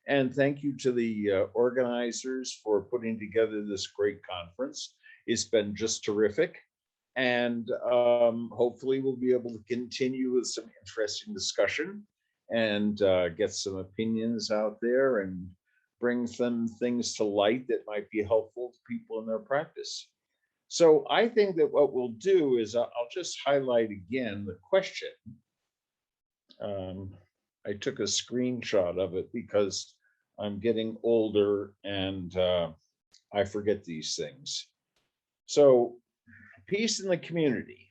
And thank you to the organizers for putting together this great conference. It's been just terrific. And hopefully we'll be able to continue with some interesting discussion and get some opinions out there and bring some things to light that might be helpful to people in their practice. So I think that what we'll do is I'll just highlight again the question. I took a screenshot of it because I'm getting older and I forget these things. So, peace in the community.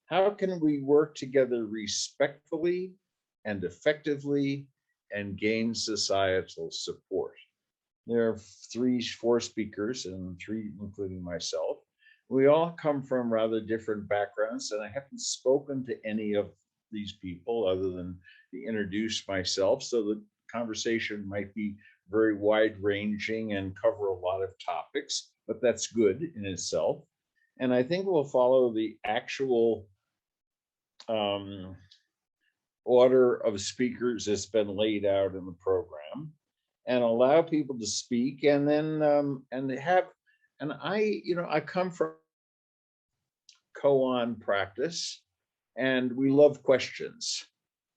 How can we work together respectfully and effectively and gain societal support? There are four speakers, and three, including myself. We all come from rather different backgrounds, and I haven't spoken to any of these people other than to introduce myself. So the conversation might be very wide ranging and cover a lot of topics, but that's good in itself. And I think we'll follow the actual order of speakers that's been laid out in the program and allow people to speak and then I come from koan practice and we love questions.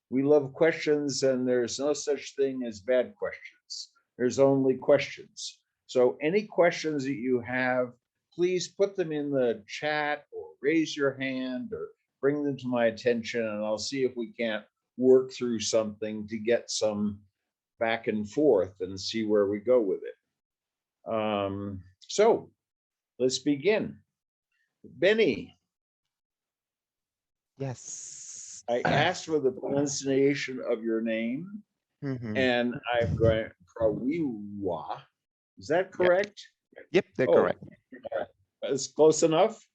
We love questions, and there's no such thing as bad questions. There's only questions. So any questions that you have, please put them in the chat or raise your hand or bring them to my attention, and I'll see if we can't work through something to get some back and forth and see where we go with it. So let's begin. Benny. Yes. I asked for the pronunciation of your name, and I'm going Prawira. Is that correct? Yep, they're correct. It's close enough.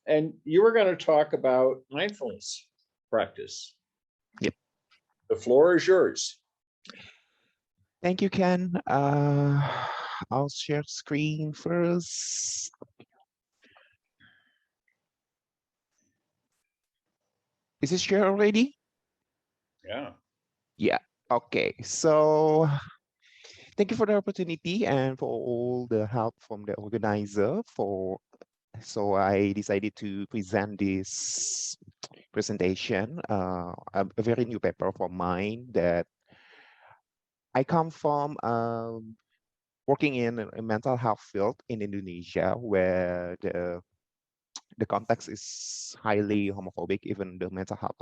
And you were going to talk about mindfulness practice. Yep. The floor is yours. Thank you, Ken. I'll share screen first. Is it shared already? Yeah. Yeah. Okay. So thank you for the opportunity and for all the help from the organizer so I decided to present this presentation, a very new paper for mine that I come from working in a mental health field in Indonesia, where the context is highly homophobic. Even the mental health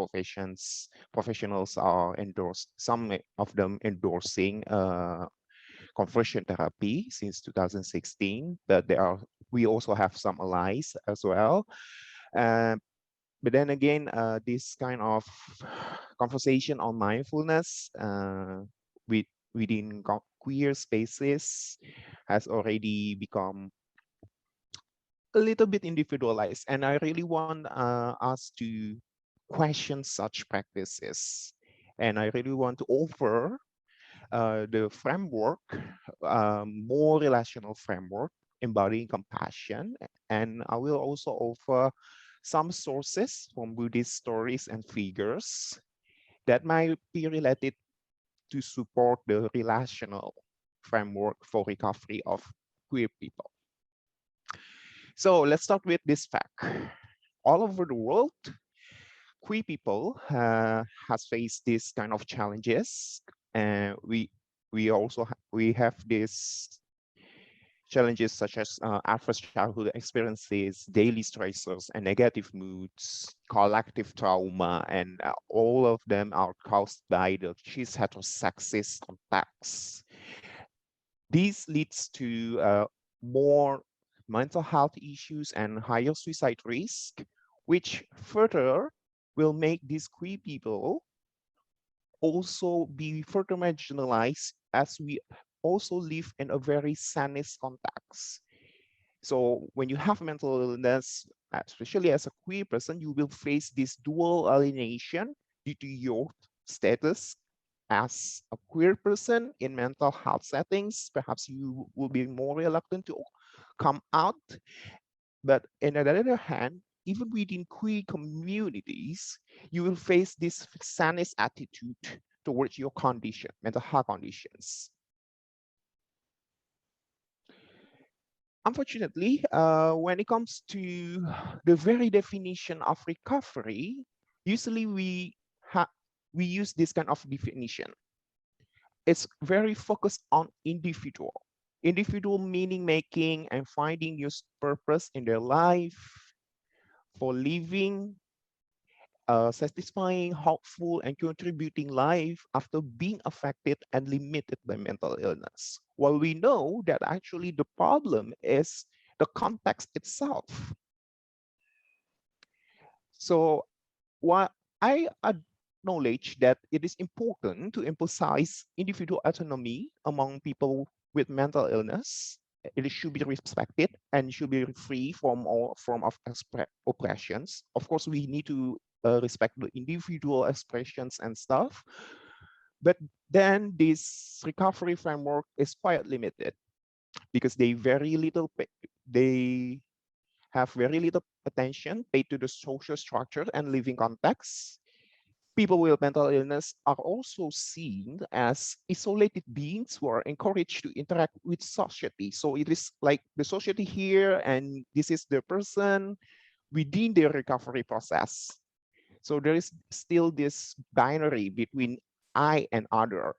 professionals are some of them endorsing conversion therapy since 2016, but we also have some allies as well. But then again, this kind of conversation on mindfulness within queer spaces has already become a little bit individualized, and I really want us to question such practices, and I really want to offer the framework, more relational framework, embodying compassion, and I will also offer some sources from Buddhist stories and figures that might be related to support the relational framework for recovery of queer people. So let's start with this fact. All over the world, queer people has faced these kind of challenges, and we have these challenges such as adverse childhood experiences, daily stressors, and negative moods, collective trauma, and all of them are caused by the cis heterosexist context. This leads to more mental health issues and higher suicide risk, which further will make these queer people also be further marginalized, as we also live in a very sanist context. So when you have mental illness, especially as a queer person, you will face this dual alienation due to your status as a queer person in mental health settings. Perhaps you will be more reluctant to come out. But on the other hand, even within queer communities, you will face this sanist attitude towards your condition, mental health conditions. Unfortunately, when it comes to the very definition of recovery, usually we use this kind of definition. It's very focused on individual meaning making and finding your purpose in their life for living satisfying, hopeful, and contributing life after being affected and limited by mental illness. While we know that actually the problem is the context itself. So while I acknowledge that it is important to emphasize individual autonomy among people with mental illness, it should be respected and should be free from all form of oppressions. Of course, we need to respect the individual expressions and stuff, but then this recovery framework is quite limited because they have very little attention paid to the social structure and living context. People with mental illness are also seen as isolated beings who are encouraged to interact with society. So it is like the society here, and this is the person within their recovery process. So there is still this binary between I and other.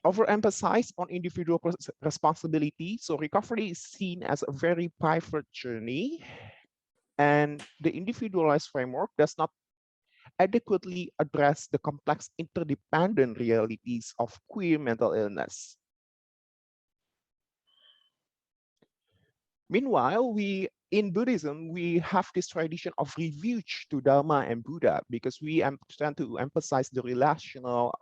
Overemphasize on individual responsibility. So recovery is seen as a very private journey, and the individualized framework does not adequately address the complex interdependent realities of queer mental illness. Meanwhile, in Buddhism, we have this tradition of refuge to Dharma and Buddha because we tend to emphasize the relational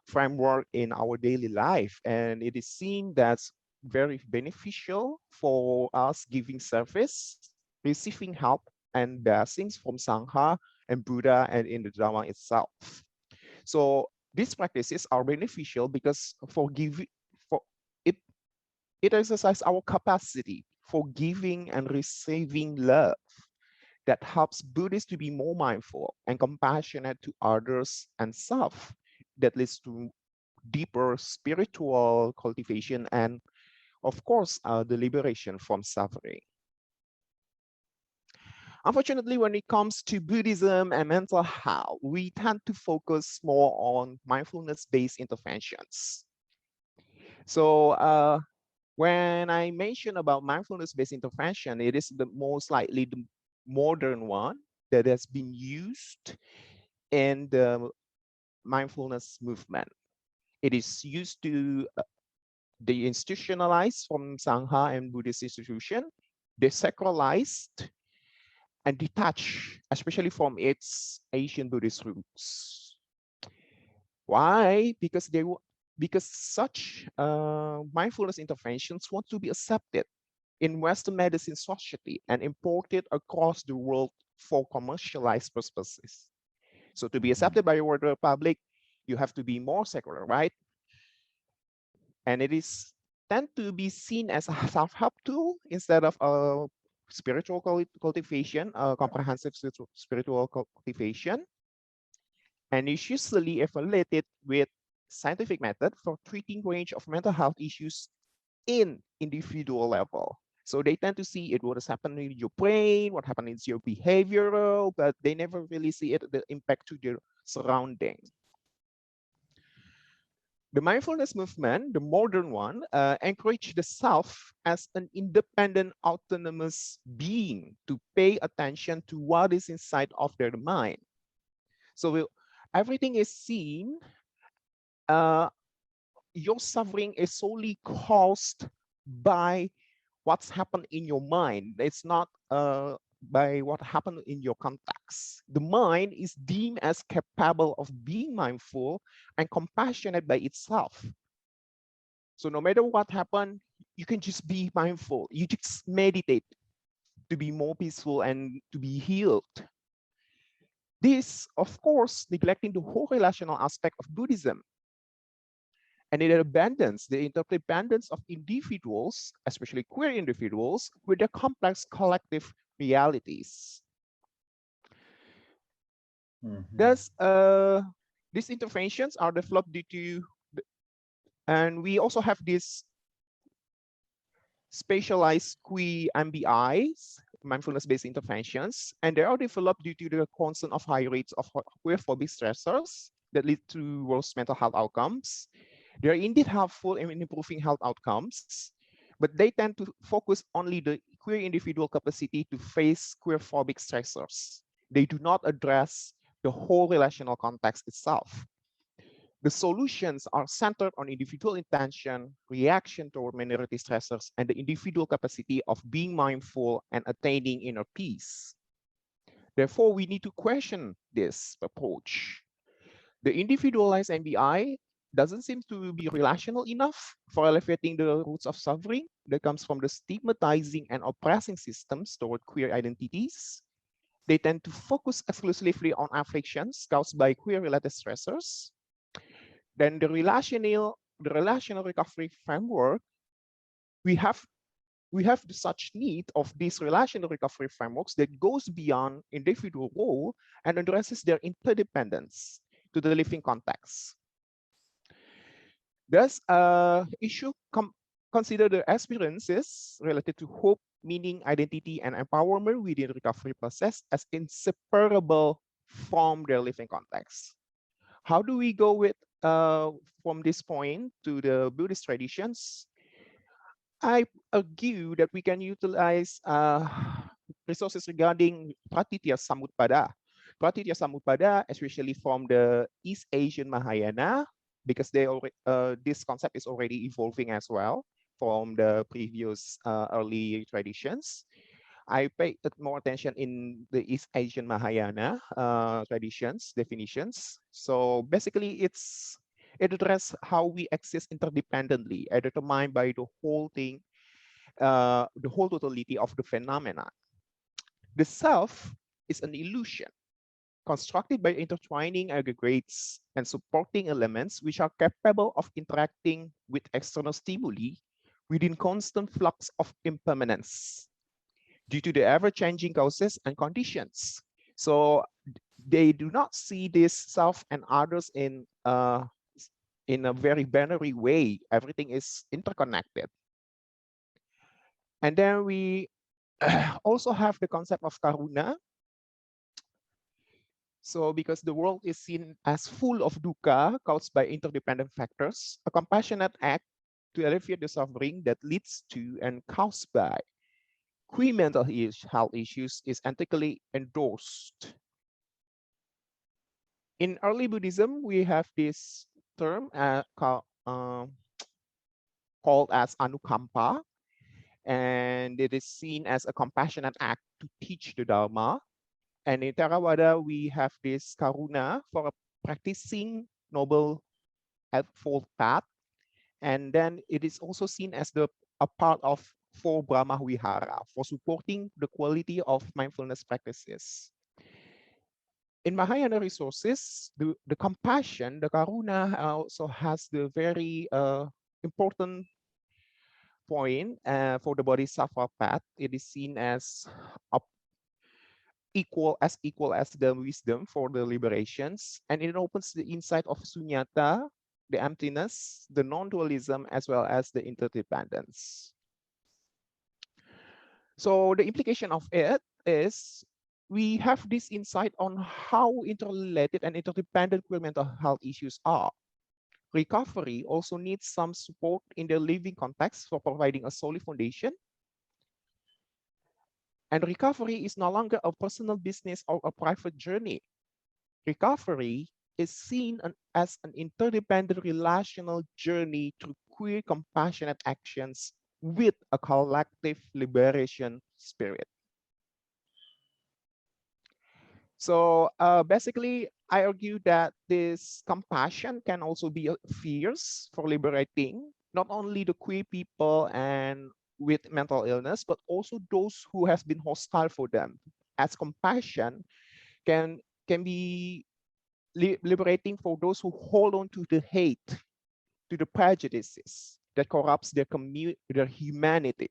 framework in our daily life. And it is seen that's very beneficial for us giving service, receiving help, and blessings from Sangha and Buddha and in the Dharma itself. So these practices are beneficial because for it it exercises our capacity for giving and receiving love that helps Buddhists to be more mindful and compassionate to others and self, that leads to deeper spiritual cultivation and, of course, the liberation from suffering. Unfortunately, when it comes to Buddhism and mental health, we tend to focus more on mindfulness-based interventions. So when I mention about mindfulness-based intervention, it is the most likely the modern one that has been used in the mindfulness movement. It is used to de-institutionalize from Sangha and Buddhist institution, desacralized, and detach, especially from its Asian Buddhist roots. Why? Because such mindfulness interventions want to be accepted in Western medicine society and imported across the world for commercialized purposes. So to be accepted by the wider public, you have to be more secular, right? And it is tend to be seen as a self-help tool instead of a spiritual cultivation, comprehensive spiritual cultivation. And is usually evaluated with scientific method for treating range of mental health issues in individual level. So they tend to see it what is happening in your brain, what happens in your behavioral, but they never really see it the impact to their surrounding. The mindfulness movement, the modern one, encourage the self as an independent, autonomous being to pay attention to what is inside of their mind. So everything is seen. Your suffering is solely caused by what's happened in your mind. It's not by what happened in your context. The mind is deemed as capable of being mindful and compassionate by itself. So no matter what happened, you can just be mindful. You just meditate to be more peaceful and to be healed. This, of course, neglecting the whole relational aspect of Buddhism. And it abandons the interdependence of individuals, especially queer individuals, with their complex collective realities. Thus, these interventions are developed due to, and we also have this specialized MBIs, mindfulness-based interventions, and they are developed due to the concern of high rates of queerphobic stressors that lead to worse mental health outcomes. They are indeed helpful in improving health outcomes, but they tend to focus only the queer individual capacity to face queerphobic stressors. They do not address the whole relational context itself. The solutions are centered on individual intention, reaction toward minority stressors, and the individual capacity of being mindful and attaining inner peace. Therefore, we need to question this approach. The individualized MBI doesn't seem to be relational enough for elevating the roots of suffering that comes from the stigmatizing and oppressing systems toward queer identities. They tend to focus exclusively on afflictions caused by queer-related stressors. Then the relational recovery framework, we have the such need of these relational recovery frameworks that goes beyond individual role and addresses their interdependence to the living context. Thus, consider the experiences related to hope, meaning, identity, and empowerment within the recovery process as inseparable from their living context. How do we go with from this point to the Buddhist traditions? I argue that we can utilize resources regarding Pratitya Samutpada. Pratitya Samutpada, especially from the East Asian Mahayana, because this concept is already evolving as well from the previous early traditions. I paid more attention in the East Asian Mahayana traditions, definitions. So basically, it addresses how we exist interdependently, determined by the whole thing, the whole totality of the phenomena. The self is an illusion constructed by intertwining aggregates and supporting elements which are capable of interacting with external stimuli within constant flux of impermanence due to the ever-changing causes and conditions. So they do not see this self and others in a very binary way. Everything is interconnected. And then we also have the concept of karuna. So because the world is seen as full of dukkha caused by interdependent factors, a compassionate act to alleviate the suffering that leads to and caused by queer mental health issues is ethically endorsed. In early Buddhism, we have this term called as anukampa, and it is seen as a compassionate act to teach the Dharma. And in Theravada, we have this karuna for practicing noble helpful path. And then it is also seen as a part of for Brahma Vihara, for supporting the quality of mindfulness practices. In Mahayana resources, the compassion, the karuna also has the very important point for the bodhisattva path. It is seen as equal as the wisdom for the liberations, and it opens the insight of sunyata, the emptiness, the non-dualism, as well as the interdependence. So the implication of it is we have this insight on how interrelated and interdependent queer mental health issues are. Recovery also needs some support in the living context for providing a solid foundation. And recovery is no longer a personal business or a private journey. Recovery is seen as an interdependent relational journey through queer compassionate actions with a collective liberation spirit. So basically, I argue that this compassion can also be fierce for liberating not only the queer people and with mental illness, but also those who have been hostile for them. As compassion can be liberating for those who hold on to the hate, to the prejudices that corrupts their humanity.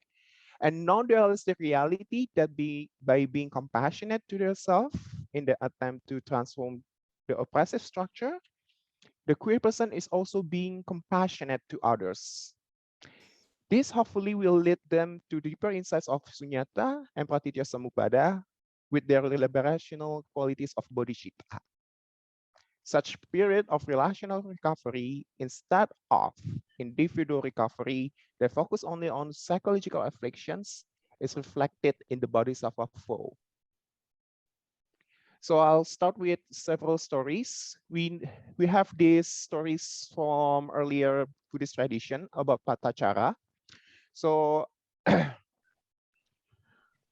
And non-dualistic reality that by being compassionate to themselves in the attempt to transform the oppressive structure, the queer person is also being compassionate to others. This hopefully will lead them to deeper insights of Sunyata and Pratitya Samuppada with their liberational qualities of bodhicitta. Such period of relational recovery instead of individual recovery that focus only on psychological afflictions is reflected in the Bodhisattva flow. So I'll start with several stories. We have these stories from earlier Buddhist tradition about Patachara. So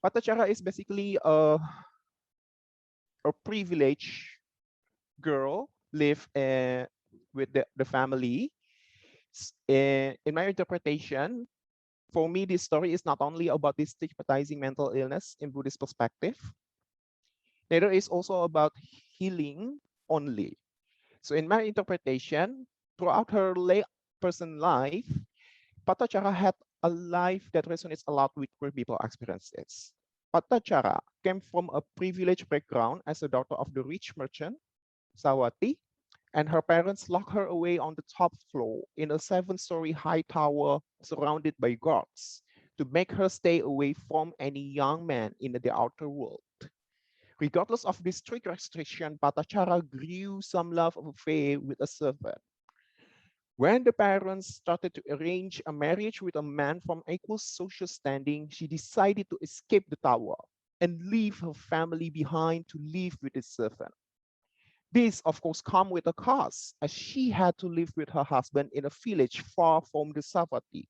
Patachara is basically a privileged girl live with the family. In my interpretation, for me, this story is not only about this stigmatizing mental illness in Buddhist perspective, neither is also about healing only. So in my interpretation, throughout her late person life, Patachara had a life that resonates a lot with where people experiences. Patachara came from a privileged background as a daughter of the rich merchant, Sawati, and her parents locked her away on the top floor in a 7-story high tower surrounded by guards to make her stay away from any young man in the outer world. Regardless of this strict restriction, Patachara grew some love affair with a servant. When the parents started to arrange a marriage with a man from equal social standing, she decided to escape the tower and leave her family behind to live with the servant. This, of course, come with a cost, as she had to live with her husband in a village far from the Savati,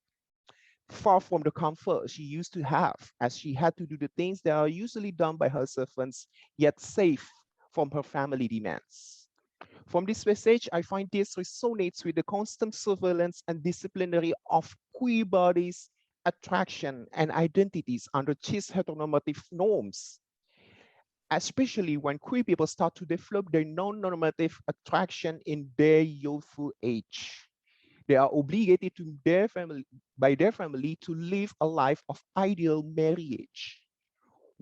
far from the comfort she used to have, as she had to do the things that are usually done by her servants, yet safe from her family demands. From this passage, I find this resonates with the constant surveillance and disciplinary of queer bodies, attraction, and identities under cis heteronormative norms, especially when queer people start to develop their non-normative attraction in their youthful age. They are obligated to their family, by their family to live a life of ideal marriage.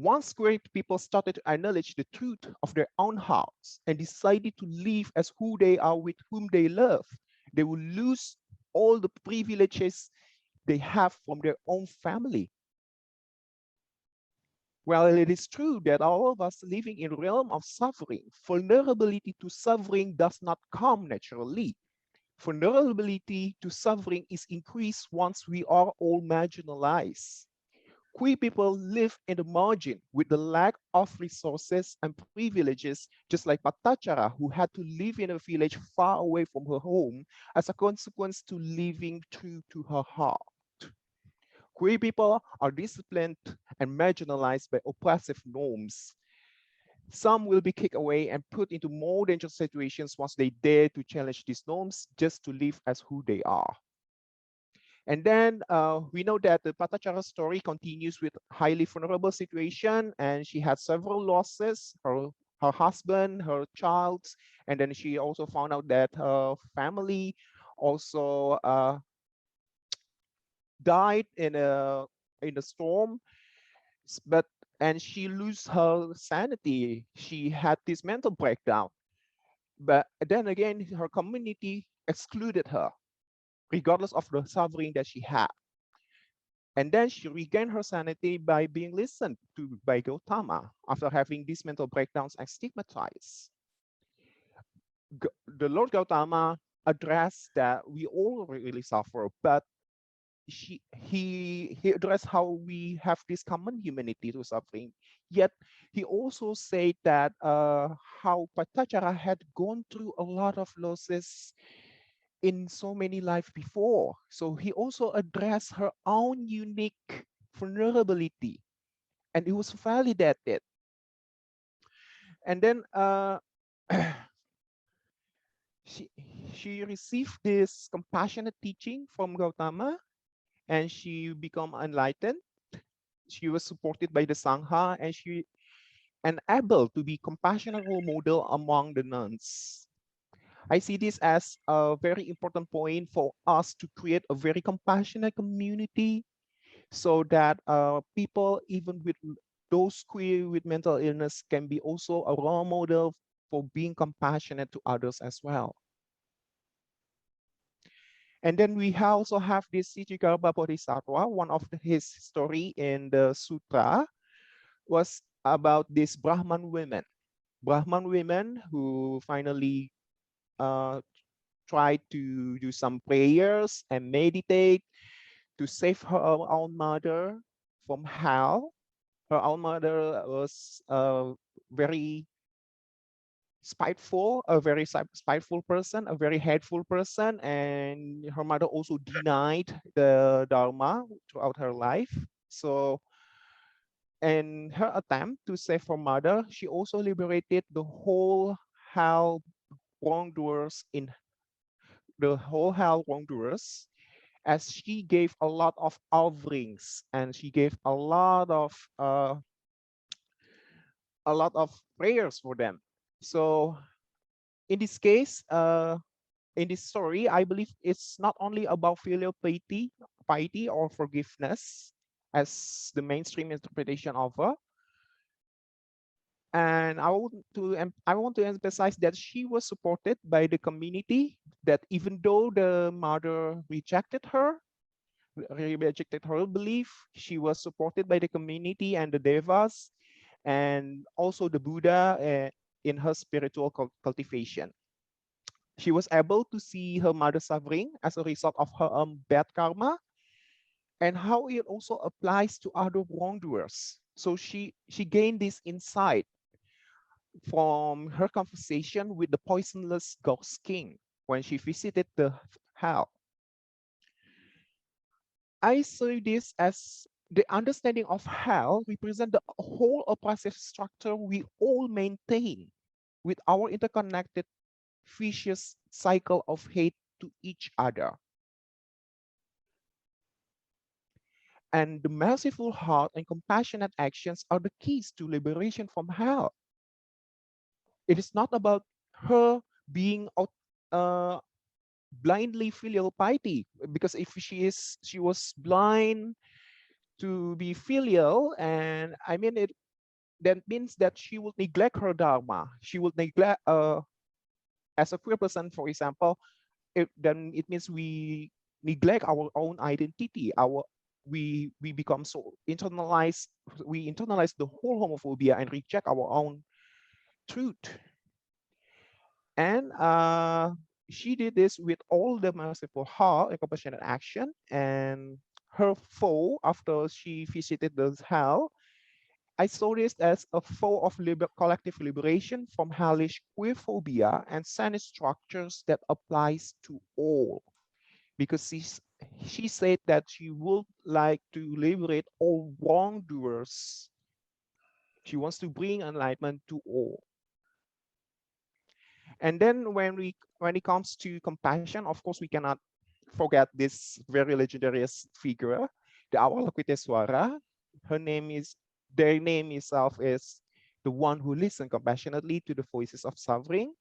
Once queer people started to acknowledge the truth of their own hearts and decided to live as who they are with whom they love, they will lose all the privileges they have from their own family. Well, it is true that all of us living in realm of suffering, vulnerability to suffering does not come naturally. Vulnerability to suffering is increased once we are all marginalized. Queer people live in the margin with the lack of resources and privileges, just like Patachara, who had to live in a village far away from her home as a consequence to living true to her heart. Queer people are disciplined and marginalized by oppressive norms. Some will be kicked away and put into more dangerous situations once they dare to challenge these norms just to live as who they are. And then we know that the Patachara story continues with highly vulnerable situation, and she had several losses, her husband, her child, and then she also found out that her family also died in a storm, but and she lose her sanity. She had this mental breakdown. But then again, her community excluded her, regardless of the suffering that she had. And then she regained her sanity by being listened to by Gautama after having these mental breakdowns and stigmatized. The Lord Gautama addressed that we all really suffer, but he addressed how we have this common humanity to suffering. Yet he also said that how Patachara had gone through a lot of losses in so many lives before. So he also addressed her own unique vulnerability, and it was validated. And then she she received this compassionate teaching from Gautama, and she became enlightened. She was supported by the Sangha, and she and able to be compassionate role model among the nuns. I see this as a very important point for us to create a very compassionate community so that people, even with those queer with mental illness, can be also a role model for being compassionate to others as well. And then we also have this Siddhartha Bodhisattva. One of his story in the sutra was about these Brahman women. Brahman women who finally uh, tried to do some prayers and meditate to save her own mother from hell. Her own mother was very spiteful, a very spiteful person, a very hateful person, and her mother also denied the Dharma throughout her life. So, in her attempt to save her mother, she also liberated hell wrongdoers in the whole hell wrongdoers, as she gave a lot of offerings and she gave a lot of prayers for them. So in this case, in this story, I believe it's not only about filial piety or forgiveness, as the mainstream interpretation of her. And I want to emphasize that she was supported by the community. That even though the mother rejected her belief, she was supported by the community and the devas, and also the Buddha in her spiritual cultivation. She was able to see her mother suffering as a result of her bad karma, and how it also applies to other wrongdoers. So she gained this insight from her conversation with the poisonless ghost king when she visited the hell. I see this as the understanding of hell represent the whole oppressive structure we all maintain with our interconnected vicious cycle of hate to each other. And the merciful heart and compassionate actions are the keys to liberation from hell. It is not about her being uh, blindly filial piety, because if she was blind to be filial, and I mean it, that means that she would neglect her dharma. She would neglect, as a queer person, for example, then it means we neglect our own identity. We become so internalized. We internalize the whole homophobia and reject our own truth. And she did this with all the merciful heart and compassionate action. And her foe, after she visited the hell, I saw this as a foe of collective liberation from hellish queerphobia and sanity structures that applies to all. Because she said that she would like to liberate all wrongdoers. She wants to bring enlightenment to all. And then when it comes to compassion, of course, we cannot forget this very legendary figure, the Avalokiteswara. Her name is their name itself is the one who listens compassionately to the voices of suffering.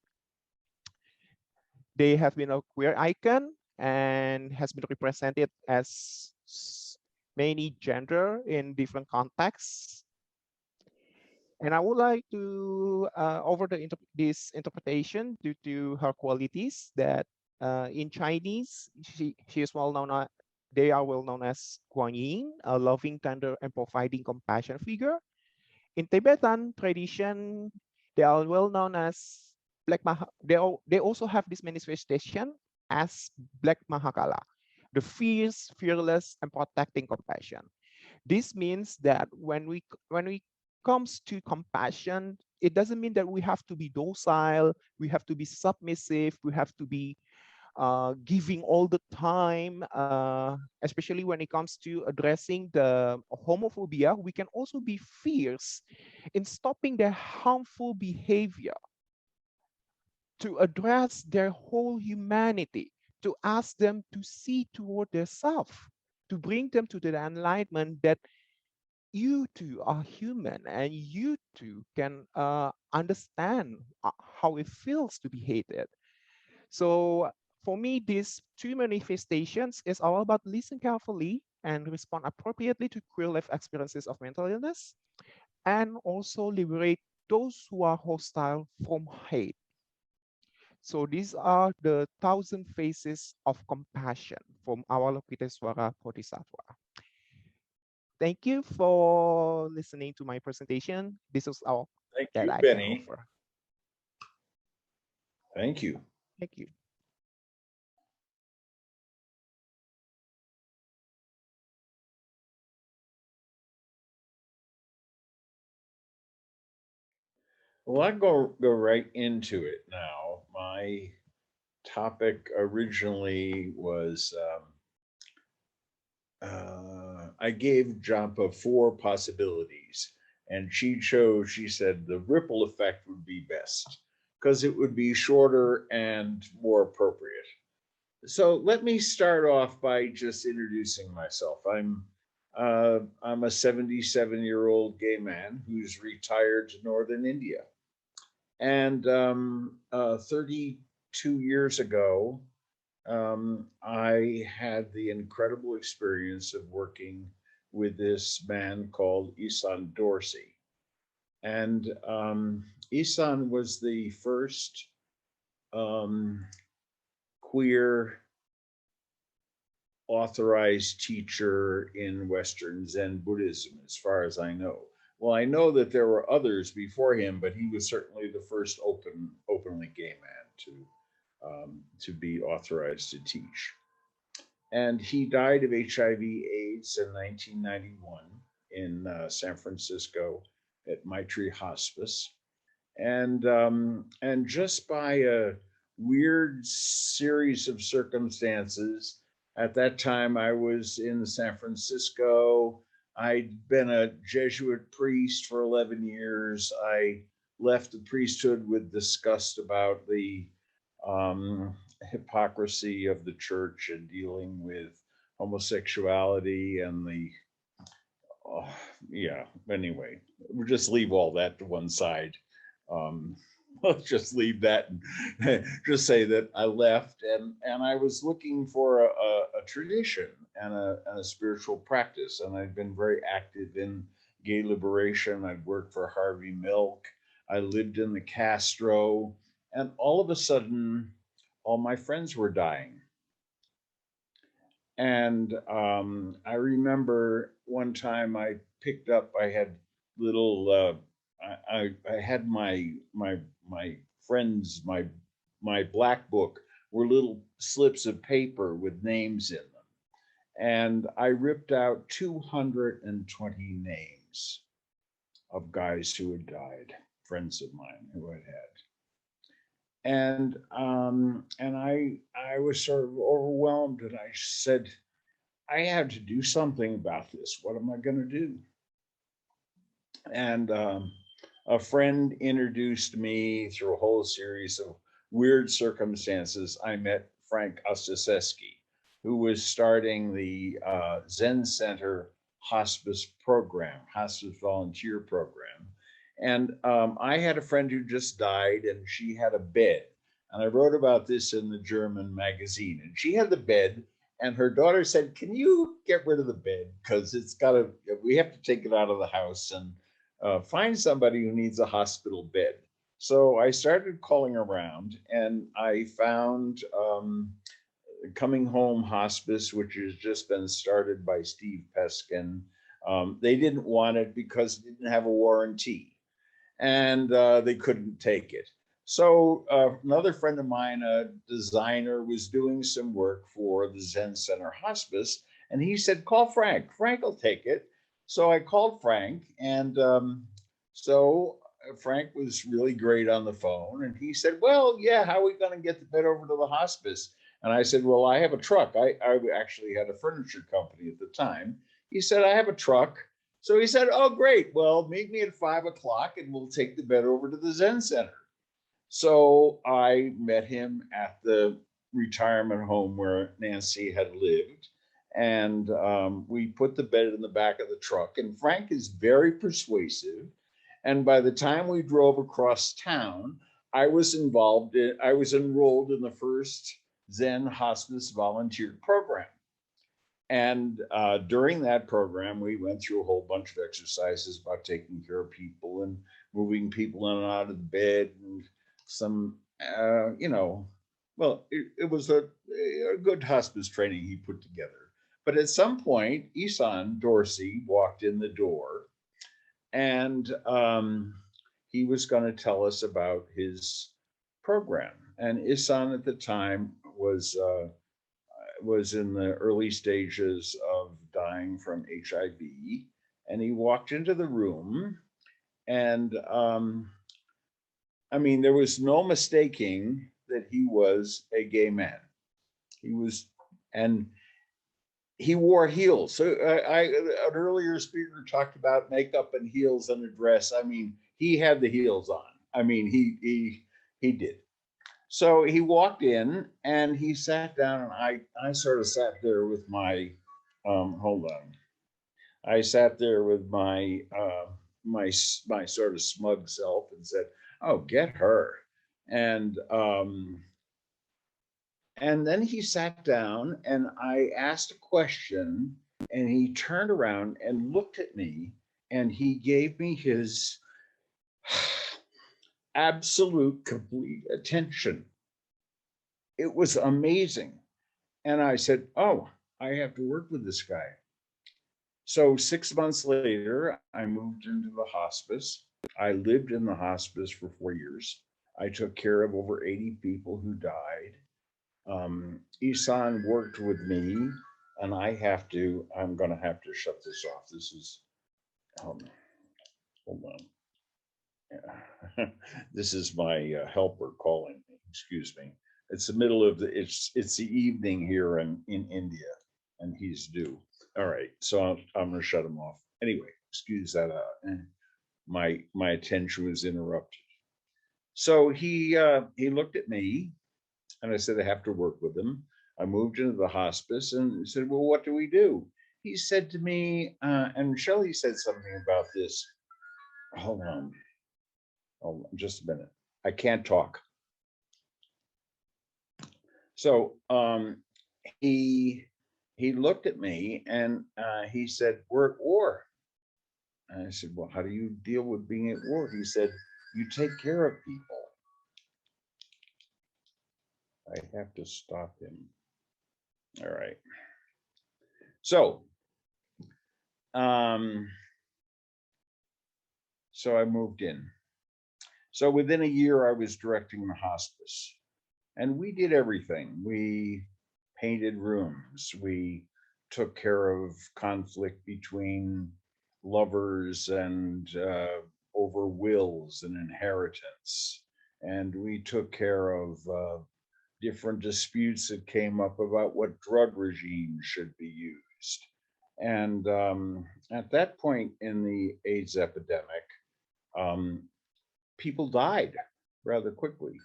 They have been a queer icon and has been represented as many gender in different contexts. And I would like to over this interpretation due to her qualities that in Chinese, she is well known. They are well known as Guan Yin, a loving, tender, and providing compassion figure. In Tibetan tradition, they are well known as they also have this manifestation as Black Mahakala, the fierce, fearless, and protecting compassion. This means that when we comes to compassion, it doesn't mean that we have to be docile, we have to be submissive, we have to be giving all the time, especially when it comes to addressing the homophobia. We can also be fierce in stopping their harmful behavior, to address their whole humanity, to ask them to see toward themselves, to bring them to the enlightenment that you too are human and you too can understand how it feels to be hated. So for me, these two manifestations is all about listen carefully and respond appropriately to queer life experiences of mental illness, and also liberate those who are hostile from hate. So these are the 1,000 faces of compassion from Avalokitesvara Bodhisattva. Thank you for listening to my presentation. This is all Thank that you, I can Benny. offer. Thank you. Thank you. Well, I'll go right into it now. My topic originally was I gave Jampa 4 possibilities, and she said the ripple effect would be best because it would be shorter and more appropriate. So let me start off by just introducing myself. I'm a 77-year-old gay man who's retired to northern India, and 32 years ago, I had the incredible experience of working with this man called Isan Dorsey. And Isan was the first um, queer authorized teacher in Western Zen Buddhism, as far as I know. Well, I know that there were others before him, but he was certainly the first openly gay man to be authorized to teach. And he died of HIV/AIDS in 1991 in San Francisco at Maitri Hospice. And just by a weird series of circumstances, at that time I was in San Francisco. I'd been a Jesuit priest for 11 years. I left the priesthood with disgust about the um, hypocrisy of the church and dealing with homosexuality and the oh, yeah. Anyway, we'll just leave all that to one side. Um, let's just leave that and just say that I left and I was looking for a tradition and a spiritual practice, and I'd been very active in gay liberation. I'd worked for Harvey Milk. I lived in the Castro, and all of a sudden, all my friends were dying. And I remember one time I picked up, I had little, I had my friends, my black book were little slips of paper with names in them. And I ripped out 220 names of guys who had died, friends of mine who had had. And I was sort of overwhelmed, and I said, I had to do something about this. What am I going to do? And a friend introduced me through a whole series of weird circumstances. I met Frank Ostaseski, who was starting the Zen Center hospice program, hospice volunteer program. And I had a friend who just died, and she had a bed. And I wrote about this in the German magazine. And she had the bed, and her daughter said, "Can you get rid of the bed? Because we have to take it out of the house and find somebody who needs a hospital bed." So I started calling around, and I found Coming Home Hospice, which has just been started by Steve Peskin. They didn't want it because it didn't have a warranty, and they couldn't take it. So another friend of mine, a designer, was doing some work for the Zen Center Hospice, and he said, "Call Frank. Frank will take it." So I called Frank, and so Frank was really great on the phone, and he said, "Well, yeah, how are we going to get the bed over to the hospice?" And I said, "Well, I have a truck." I actually had a furniture company at the time. He said, "I have a truck." So he said, "Oh, great. Well, meet me at 5 o'clock and we'll take the bed over to the Zen Center." So I met him at the retirement home where Nancy had lived. And we put the bed in the back of the truck. And Frank is very persuasive. And by the time we drove across town, I was enrolled in the first Zen hospice volunteer program. And during that program, we went through a whole bunch of exercises about taking care of people and moving people in and out of the bed, and some you know, well, it was a good hospice training he put together. But at some point, Isan Dorsey walked in the door, and he was going to tell us about his program. And Isan at the time was in the early stages of dying from HIV, and he walked into the room, and I mean, there was no mistaking that he was a gay man. He was, and he wore heels. So an earlier speaker talked about makeup and heels and a dress. I mean, he had the heels on. I mean, he did. So he walked in and he sat down, and I sort of sat there with my hold on. I sat there with my sort of smug self and said, "Oh, get her." And and then he sat down and I asked a question, and he turned around and looked at me, and he gave me his absolute complete attention. It was amazing. And I said, "Oh, I have to work with this guy." So 6 months later, I moved into the hospice. I lived in the hospice for 4 years. I took care of over 80 people who died. Isan worked with me, and I'm going to have to shut this off. This is, hold on. Yeah. This is my helper calling me. Excuse me. It's the middle of it's the evening here in India, and he's due. All right, so I'm going to shut him off. Anyway, excuse that. My attention was interrupted. So he looked at me, and I said I have to work with him. I moved into the hospice, and he said, "Well, what do we do?" He said to me, and Shelley said something about this. Hold on. Hold on, just a minute. I can't talk. So he looked at me, and he said, "We're at war." And I said, "Well, how do you deal with being at war?" He said, "You take care of people." I have to stop him. All right. So so I moved in. So within a year, I was directing the hospice, and we did everything. We painted rooms. We took care of conflict between lovers and over wills and inheritance. And we took care of different disputes that came up about what drug regime should be used. And at that point in the AIDS epidemic, people died rather quickly.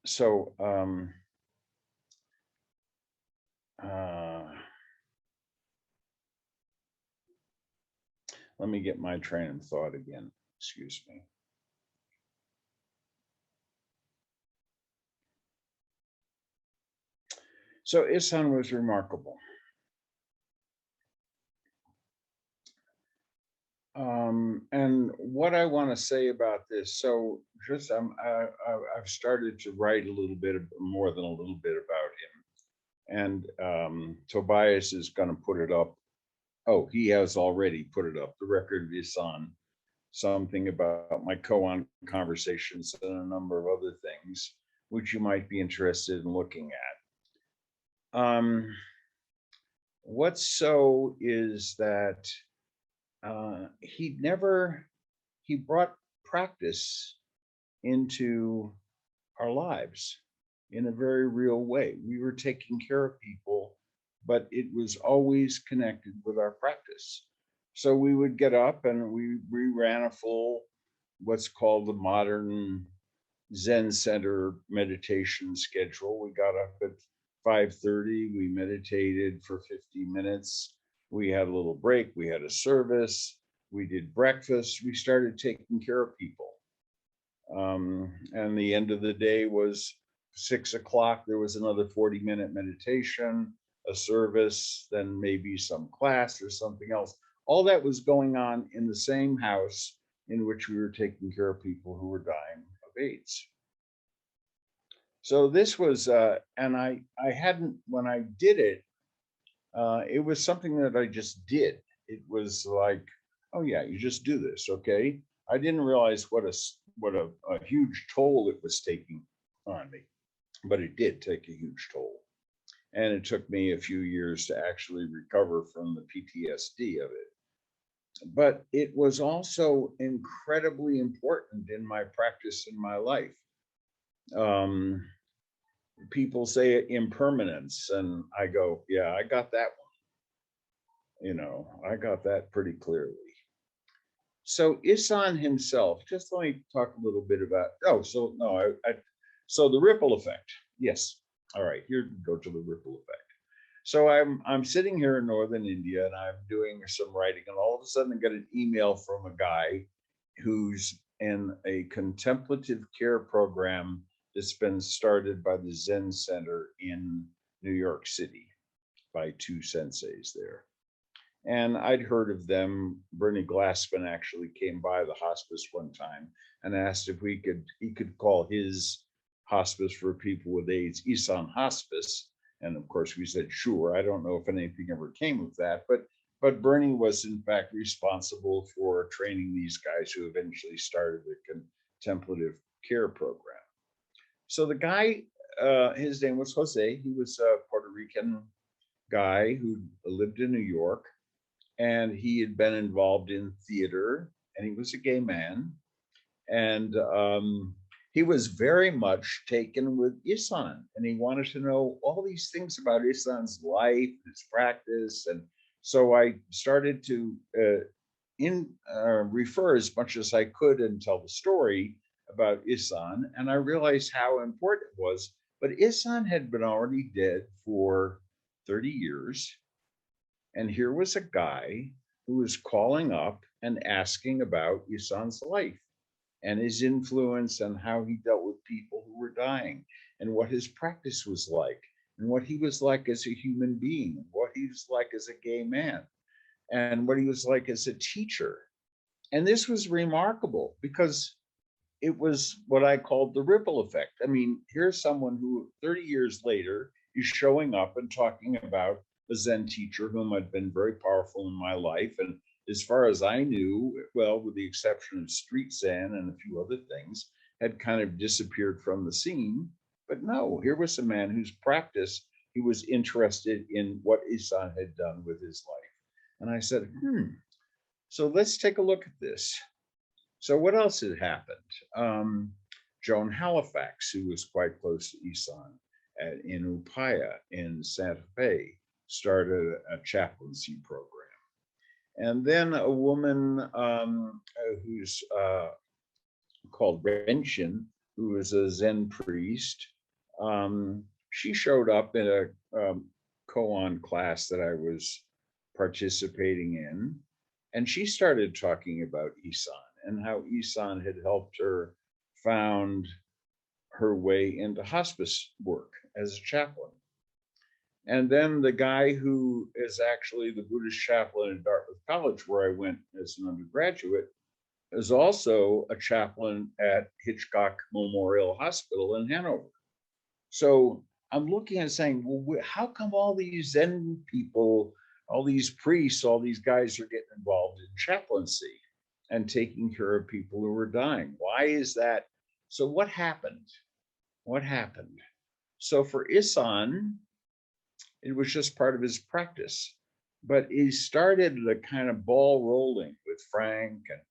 So let me get my train of thought again. Excuse me. So Isan was remarkable. And what I want to say about this, so just I've started to write a little bit more than a little bit about him, and Tobias is going to put it up. Oh, he has already put it up. The record of Isan, something about my koan conversations, and a number of other things which you might be interested in looking at. What's so is that he brought practice into our lives in a very real way. We were taking care of people, but it was always connected with our practice. So we would get up and we ran a full, what's called the modern Zen Center meditation schedule. We got up at 5:30. We meditated for 50 minutes. We had a little break. We had a service. We did breakfast. We started taking care of people. And the end of the day was 6 o'clock. There was another 40-minute meditation, a service, then maybe some class or something else. all that was going on in the same house in which we were taking care of people who were dying of AIDS. So this was, and I hadn't, when I did it, it was something that I just did. It was like, oh yeah, you just do this, okay? I didn't realize what a huge toll it was taking on me, but it did take a huge toll. And it took me a few years to actually recover from the PTSD of it. But it was also incredibly important in my practice in my life. Um, People say impermanence, and I go, yeah, I got that one. I got that pretty clearly. So Isan himself, just let me talk a little bit about. Oh, so no, so the ripple effect. Yes. All right, here we go to the ripple effect. So I'm sitting here in northern India, and I'm doing some writing, and all of a sudden I get an email from a guy who's in a contemplative care program that's been started by the Zen Center in New York City by two senseis there. And I'd heard of them. Bernie Glassman actually came by the hospice one time and asked if he could call his hospice for people with AIDS Isan Hospice. And of course we said, sure. I don't know if anything ever came of that, but Bernie was in fact responsible for training these guys who eventually started the contemplative care program. So the guy, his name was Jose. He was a Puerto Rican guy who lived in New York, and he had been involved in theater, and he was a gay man. And he was very much taken with Isan, and he wanted to know all these things about Isan's life, his practice. And so I started to refer as much as I could and tell the story about Isan, and I realized how important it was. But Isan had been already dead for 30 years. And here was a guy who was calling up and asking about Isan's life and his influence and how he dealt with people who were dying and what his practice was like and what he was like as a human being, what he was like as a gay man, and what he was like as a teacher. And this was remarkable because it was what I called the ripple effect. I mean, here's someone who 30 years later is showing up and talking about a Zen teacher whom had been very powerful in my life. And as far as I knew, well, with the exception of street Zen and a few other things, had kind of disappeared from the scene. But no, here was a man whose practice, he was interested in what Isan had done with his life. And I said, so let's take a look at this. So what else had happened? Joan Halifax, who was quite close to Isan in Upaya in Santa Fe, started a chaplaincy program. And then a woman who's called Renshin, who is a Zen priest, she showed up in a koan class that I was participating in, and she started talking about Isan and how Isan had helped her found her way into hospice work as a chaplain. And then the guy who is actually the Buddhist chaplain at Dartmouth College, where I went as an undergraduate, is also a chaplain at Hitchcock Memorial Hospital in Hanover. So I'm looking at saying, well, how come all these Zen people, all these priests, all these guys are getting involved in chaplaincy and taking care of people who are dying? Why is that? So what happened? What happened? So for Isan, it was just part of his practice. But he started the kind of ball rolling with Frank and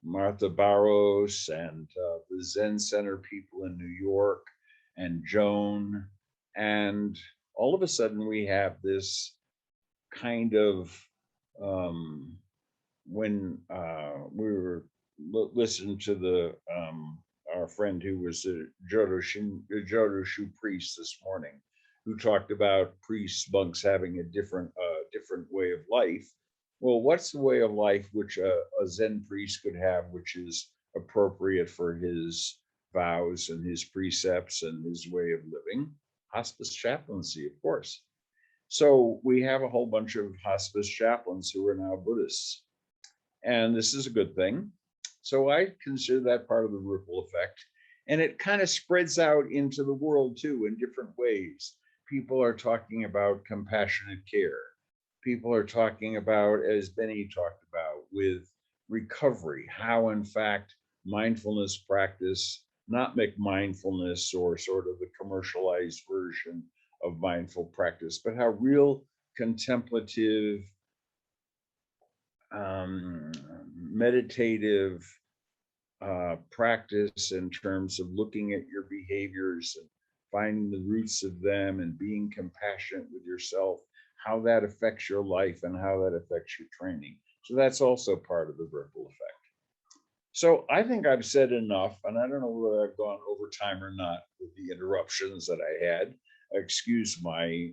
Martha Barros and the Zen Center people in New York and Joan. And all of a sudden we have this kind of, when we were listening to the our friend who was a Jodoshu priest this morning, who talked about priests, monks having a different way of life. Well, what's the way of life which a Zen priest could have, which is appropriate for his vows and his precepts and his way of living? Hospice chaplaincy, of course. So we have a whole bunch of hospice chaplains who are now Buddhists, and this is a good thing. So I consider that part of the ripple effect. And it kind of spreads out into the world too in different ways. People are talking about compassionate care. People are talking about, as Benny talked about, with recovery, how in fact mindfulness practice, not make mindfulness or sort of the commercialized version of mindful practice, but how real contemplative, meditative practice in terms of looking at your behaviors and finding the roots of them and being compassionate with yourself, how that affects your life and how that affects your training. So that's also part of the ripple effect. So I think I've said enough, and I don't know whether I've gone over time or not with the interruptions that I had. Excuse my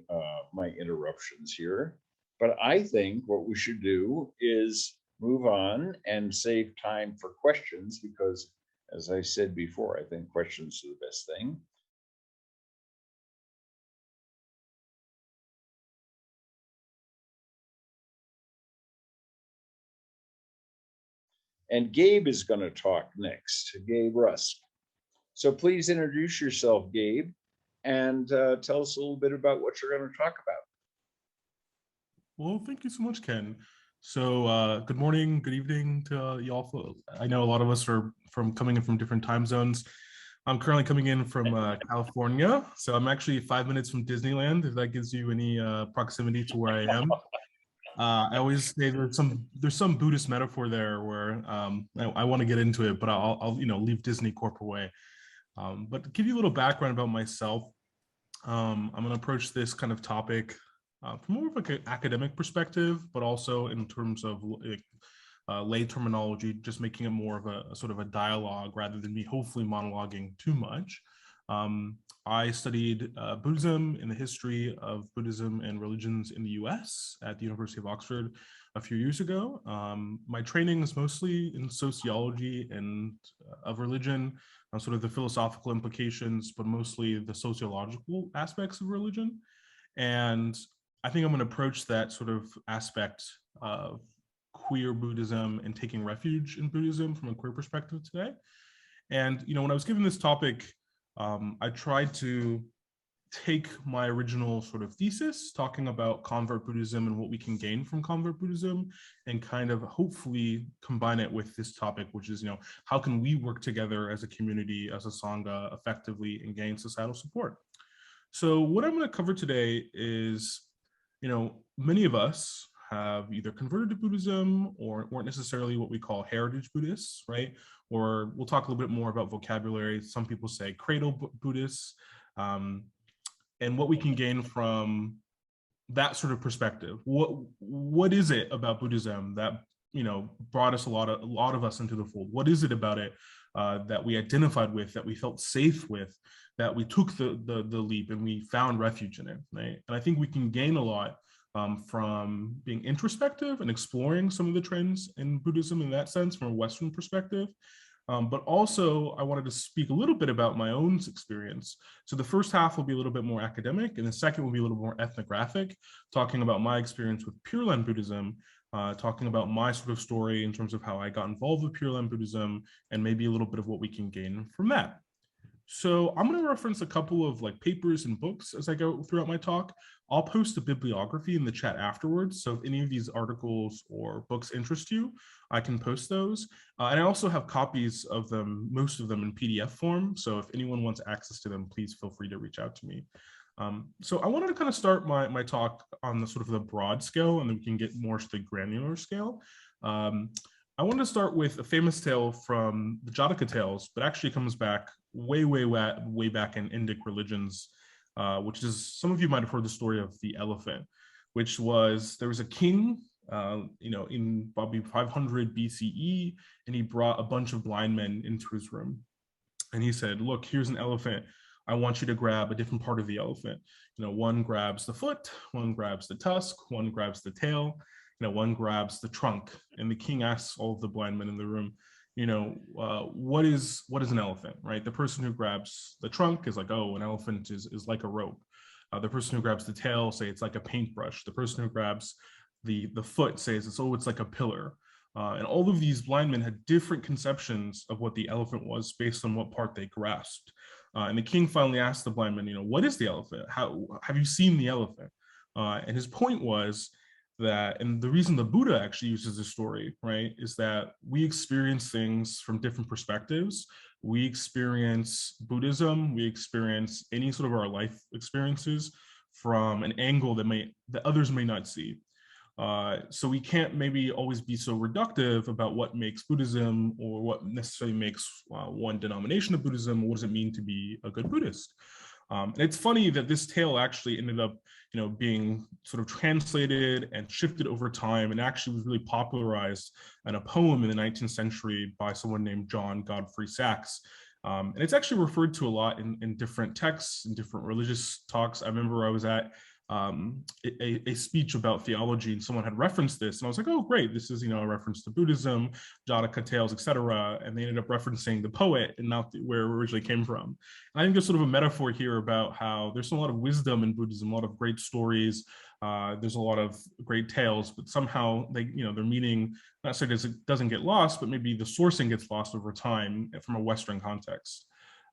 interruptions here, but I think what we should do is move on and save time for questions because, as I said before, I think questions are the best thing. And Gabe is going to talk next, Gabe Rusk. So please introduce yourself, Gabe, and tell us a little bit about what you're going to talk about. Well, thank you so much, Ken. So good morning, good evening to y'all. I know a lot of us are coming in from different time zones. I'm currently coming in from California, so I'm actually 5 minutes from Disneyland, if that gives you any proximity to where I am. I always say there's some Buddhist metaphor there where I want to get into it, but I'll leave Disney Corp away. But to give you a little background about myself, I'm going to approach this kind of topic from more of like an academic perspective, but also in terms of lay terminology, just making it more of a sort of a dialogue rather than me hopefully monologuing too much. I studied Buddhism and the history of Buddhism and religions in the US at the University of Oxford a few years ago. My training is mostly in sociology and of religion, sort of the philosophical implications, but mostly the sociological aspects of religion. And I think I'm going to approach that sort of aspect of queer Buddhism and taking refuge in Buddhism from a queer perspective today. And, when I was given this topic, I tried to take my original sort of thesis talking about convert Buddhism and what we can gain from convert Buddhism and kind of hopefully combine it with this topic, which is, how can we work together as a community, as a Sangha effectively and gain societal support? So what I'm going to cover today is, many of us have either converted to Buddhism or weren't necessarily what we call heritage Buddhists, right? Or we'll talk a little bit more about vocabulary. Some people say cradle Buddhists, and what we can gain from that sort of perspective. What is it about Buddhism that brought us a lot of us into the fold? What is it about it that we identified with, that we felt safe with, that we took the leap and we found refuge in it, right? And I think we can gain a lot from being introspective and exploring some of the trends in Buddhism in that sense from a Western perspective. But also I wanted to speak a little bit about my own experience. So the first half will be a little bit more academic and the second will be a little more ethnographic, talking about my experience with Pure Land Buddhism, talking about my sort of story in terms of how I got involved with Pure Land Buddhism and maybe a little bit of what we can gain from that. So I'm going to reference a couple of papers and books as I go throughout my talk. I'll post a bibliography in the chat afterwards. So if any of these articles or books interest you, I can post those. And I also have copies of them, most of them in PDF form. So if anyone wants access to them, please feel free to reach out to me. So I wanted to kind of start my talk on the sort of the broad scale, and then we can get more to the granular scale. I want to start with a famous tale from the Jataka tales, but actually comes back way back in Indic religions, which is, some of you might have heard the story of the elephant, which was, there was a king, in probably 500 BCE, and he brought a bunch of blind men into his room. And he said, look, here's an elephant. I want you to grab a different part of the elephant. One grabs the foot, one grabs the tusk, one grabs the tail, one grabs the trunk. And the king asks all of the blind men in the room, what is an elephant, right? The person who grabs the trunk is like, oh, an elephant is like a rope. The person who grabs the tail say it's like a paintbrush. The person who grabs the foot says it's like a pillar. And all of these blind men had different conceptions of what the elephant was based on what part they grasped. And the king finally asked the blind man, what is the elephant? How have you seen the elephant? And his point was that, and the reason the Buddha actually uses this story, right, is that we experience things from different perspectives. We experience Buddhism, we experience any sort of our life experiences from an angle that others may not see. So we can't maybe always be so reductive about what makes Buddhism or what necessarily makes one denomination of Buddhism. What does it mean to be a good Buddhist? And it's funny that this tale actually ended up, being sort of translated and shifted over time, and actually was really popularized in a poem in the 19th century by someone named John Godfrey Saxe. And it's actually referred to a lot in different texts and different religious talks. I remember I was at a speech about theology, and someone had referenced this, and I was like, oh great, this is a reference to Buddhism, Jataka tales, etc. And they ended up referencing the poet and not where it originally came from. And I think there's sort of a metaphor here about how there's a lot of wisdom in Buddhism, a lot of great stories, there's a lot of great tales, but somehow their meaning not necessarily doesn't get lost, but maybe the sourcing gets lost over time from a Western context.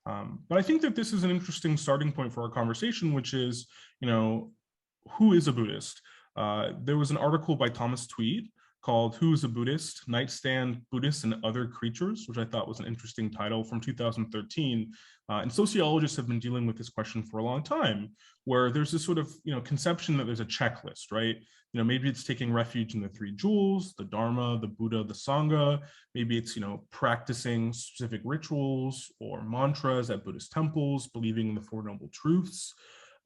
But I think that this is an interesting starting point for our conversation, which is, who is a Buddhist? There was an article by Thomas Tweed called "Who is a Buddhist? Nightstand Buddhists and Other Creatures," which I thought was an interesting title, from 2013. And sociologists have been dealing with this question for a long time, where there's this sort of conception that there's a checklist, right? Maybe it's taking refuge in the three jewels, the Dharma, the Buddha, the Sangha. Maybe it's practicing specific rituals or mantras at Buddhist temples, believing in the Four Noble Truths.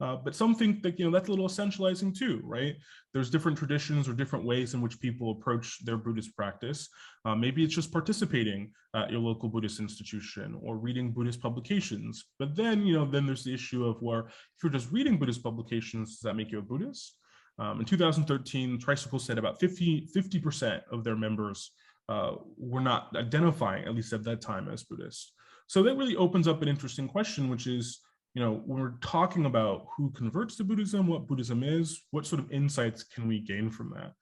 But some think that that's a little essentializing too, right? There's different traditions or different ways in which people approach their Buddhist practice. Maybe it's just participating at your local Buddhist institution or reading Buddhist publications. But then, then there's the issue of where if you're just reading Buddhist publications, does that make you a Buddhist? In 2013, Tricycle said about 50% of their members were not identifying, at least at that time, as Buddhist. So that really opens up an interesting question, which is, when we're talking about who converts to Buddhism, what Buddhism is, what sort of insights can we gain from that?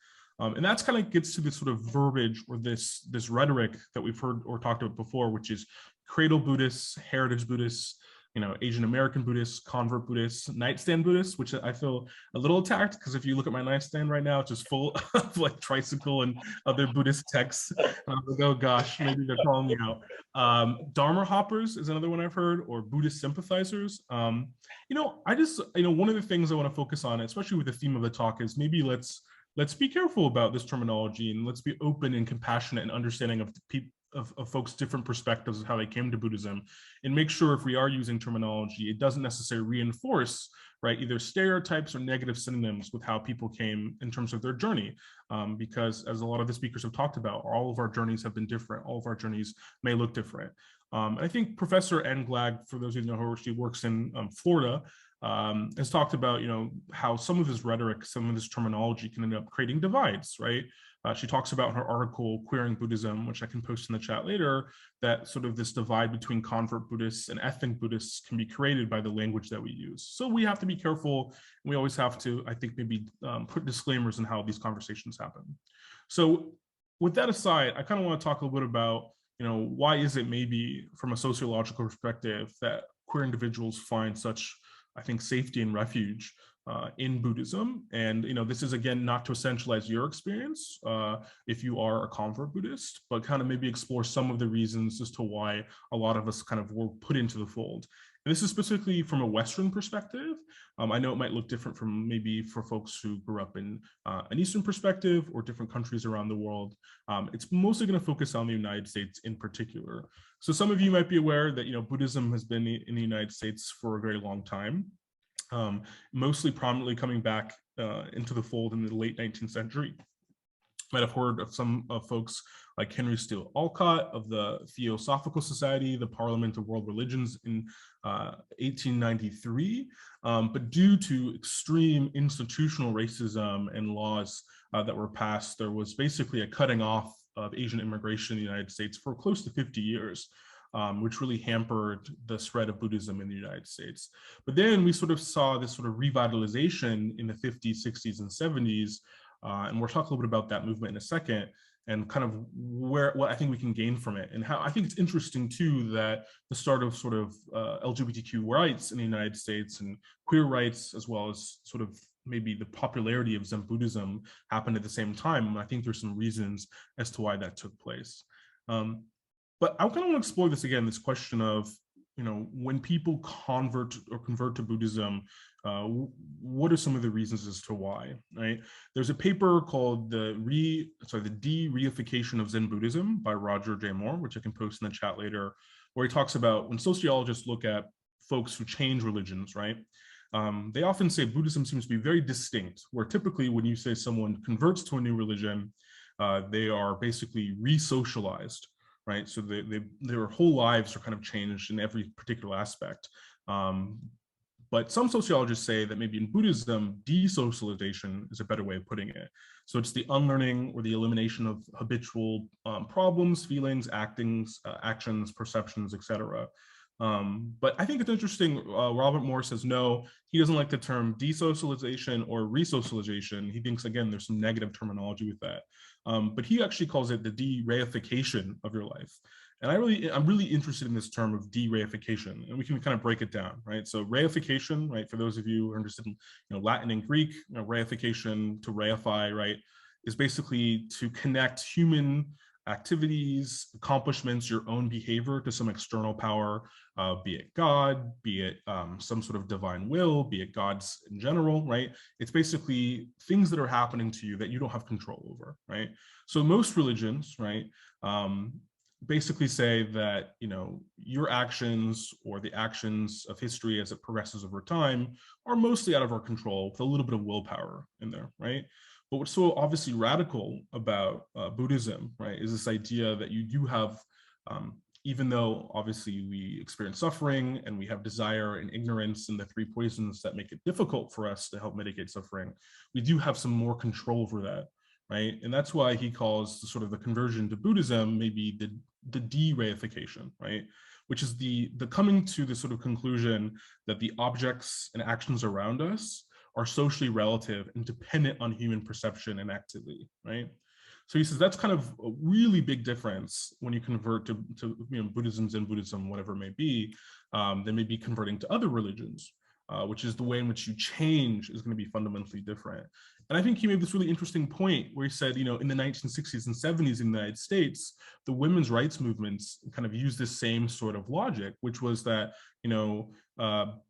And that's kind of gets to this sort of verbiage or this rhetoric that we've heard or talked about before, which is cradle Buddhists, heritage Buddhists, Asian American Buddhists, convert Buddhists, nightstand Buddhists, which I feel a little attacked because if you look at my nightstand right now, it's just full of like Tricycle and other Buddhist texts. I'm like, oh gosh, maybe they're calling me out. Dharma hoppers is another one I've heard, or Buddhist sympathizers. I just, one of the things I want to focus on, especially with the theme of the talk, is maybe let's be careful about this terminology, and let's be open and compassionate and understanding of people, of folks' different perspectives of how they came to Buddhism, and make sure if we are using terminology, it doesn't necessarily reinforce, right, either stereotypes or negative synonyms with how people came in terms of their journey. Because as a lot of the speakers have talked about, all of our journeys have been different. All of our journeys may look different. I think Professor Ann Glagg, for those of you who know her, she works in Florida, has talked about, how some of this rhetoric, some of this terminology can end up creating divides, right? She talks about in her article, Queering Buddhism, which I can post in the chat later, that sort of this divide between convert Buddhists and ethnic Buddhists can be created by the language that we use. So we have to be careful. And we always have to, I think, maybe put disclaimers in how these conversations happen. So with that aside, I kind of want to talk a little bit about, why is it maybe from a sociological perspective that queer individuals find such, I think, safety and refuge in Buddhism. And this is, again, not to essentialize your experience if you are a convert Buddhist, but kind of maybe explore some of the reasons as to why a lot of us kind of were put into the fold. And this is specifically from a Western perspective. I know it might look different from maybe for folks who grew up in an Eastern perspective or different countries around the world. It's mostly going to focus on the United States in particular. So some of you might be aware that Buddhism has been in the United States for a very long time. Mostly prominently coming back into the fold in the late 19th century. Might have heard of some folks like Henry Steele Olcott of the Theosophical Society, the Parliament of World Religions in 1893. But due to extreme institutional racism and laws that were passed, there was basically a cutting off of Asian immigration in the United States for close to 50 years. which really hampered the spread of Buddhism in the United States. But then we sort of saw this sort of revitalization in the 50s, 60s, and 70s, and we'll talk a little bit about that movement in a second, and kind of what I think we can gain from it. And how I think it's interesting too that the start of sort of LGBTQ rights in the United States and queer rights, as well as sort of maybe the popularity of Zen Buddhism, happened at the same time. And I think there's some reasons as to why that took place. But I kind of want to explore this again, this question of, when people convert to Buddhism, what are some of the reasons as to why, right? There's a paper called the De-Reification of Zen Buddhism by Roger J. Moore, which I can post in the chat later, where he talks about when sociologists look at folks who change religions, right? They often say Buddhism seems to be very distinct, where typically when you say someone converts to a new religion, they are basically re-socialized, right? So their whole lives are kind of changed in every particular aspect. But some sociologists say that maybe in Buddhism, desocialization is a better way of putting it. So it's the unlearning or the elimination of habitual problems, feelings, actions, perceptions, etc. But I think it's interesting. Robert Moore says no, he doesn't like the term desocialization or resocialization. He thinks, again, there's some negative terminology with that. But he actually calls it the de-reification of your life. And I'm really interested in this term of de-reification, and we can kind of break it down, right? So reification, right? For those of you who are interested in Latin and Greek, reification, to reify, right, is basically to connect human activities, accomplishments, your own behavior to some external power, be it God, be it some sort of divine will, be it God's in general, right? It's basically things that are happening to you that you don't have control over, right? So most religions, right, basically say that your actions or the actions of history as it progresses over time are mostly out of our control, with a little bit of willpower in there, right? But what's so obviously radical about Buddhism, right, is this idea that you do have, even though obviously we experience suffering and we have desire and ignorance and the three poisons that make it difficult for us to help mitigate suffering, we do have some more control over that, right? And that's why he calls the conversion to Buddhism maybe the de-reification, right? Which is the coming to the sort of conclusion that the objects and actions around us are socially relative and dependent on human perception and activity, right? So he says that's kind of a really big difference when you convert to Buddhism, Zen Buddhism, whatever it may be, than maybe converting to other religions, which is the way in which you change is going to be fundamentally different. And I think he made this really interesting point where he said, in the 1960s and 70s in the United States, the women's rights movements kind of used this same sort of logic, which was that,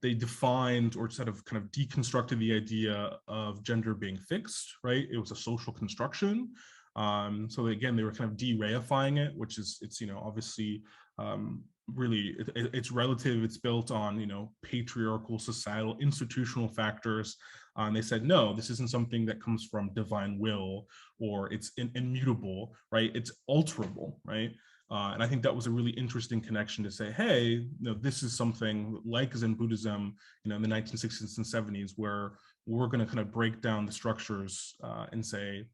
they defined or kind of deconstructed the idea of gender being fixed, right? It was a social construction. So again, they were kind of de-reifying it, which is, it's, obviously, really, it's relative. It's built on, patriarchal, societal, institutional factors. And they said, no, this isn't something that comes from divine will, or it's immutable, right? It's alterable, right? And I think that was a really interesting connection to say, hey, this is something like Zen Buddhism, in the 1960s and 70s, where we're going to kind of break down the structures and say,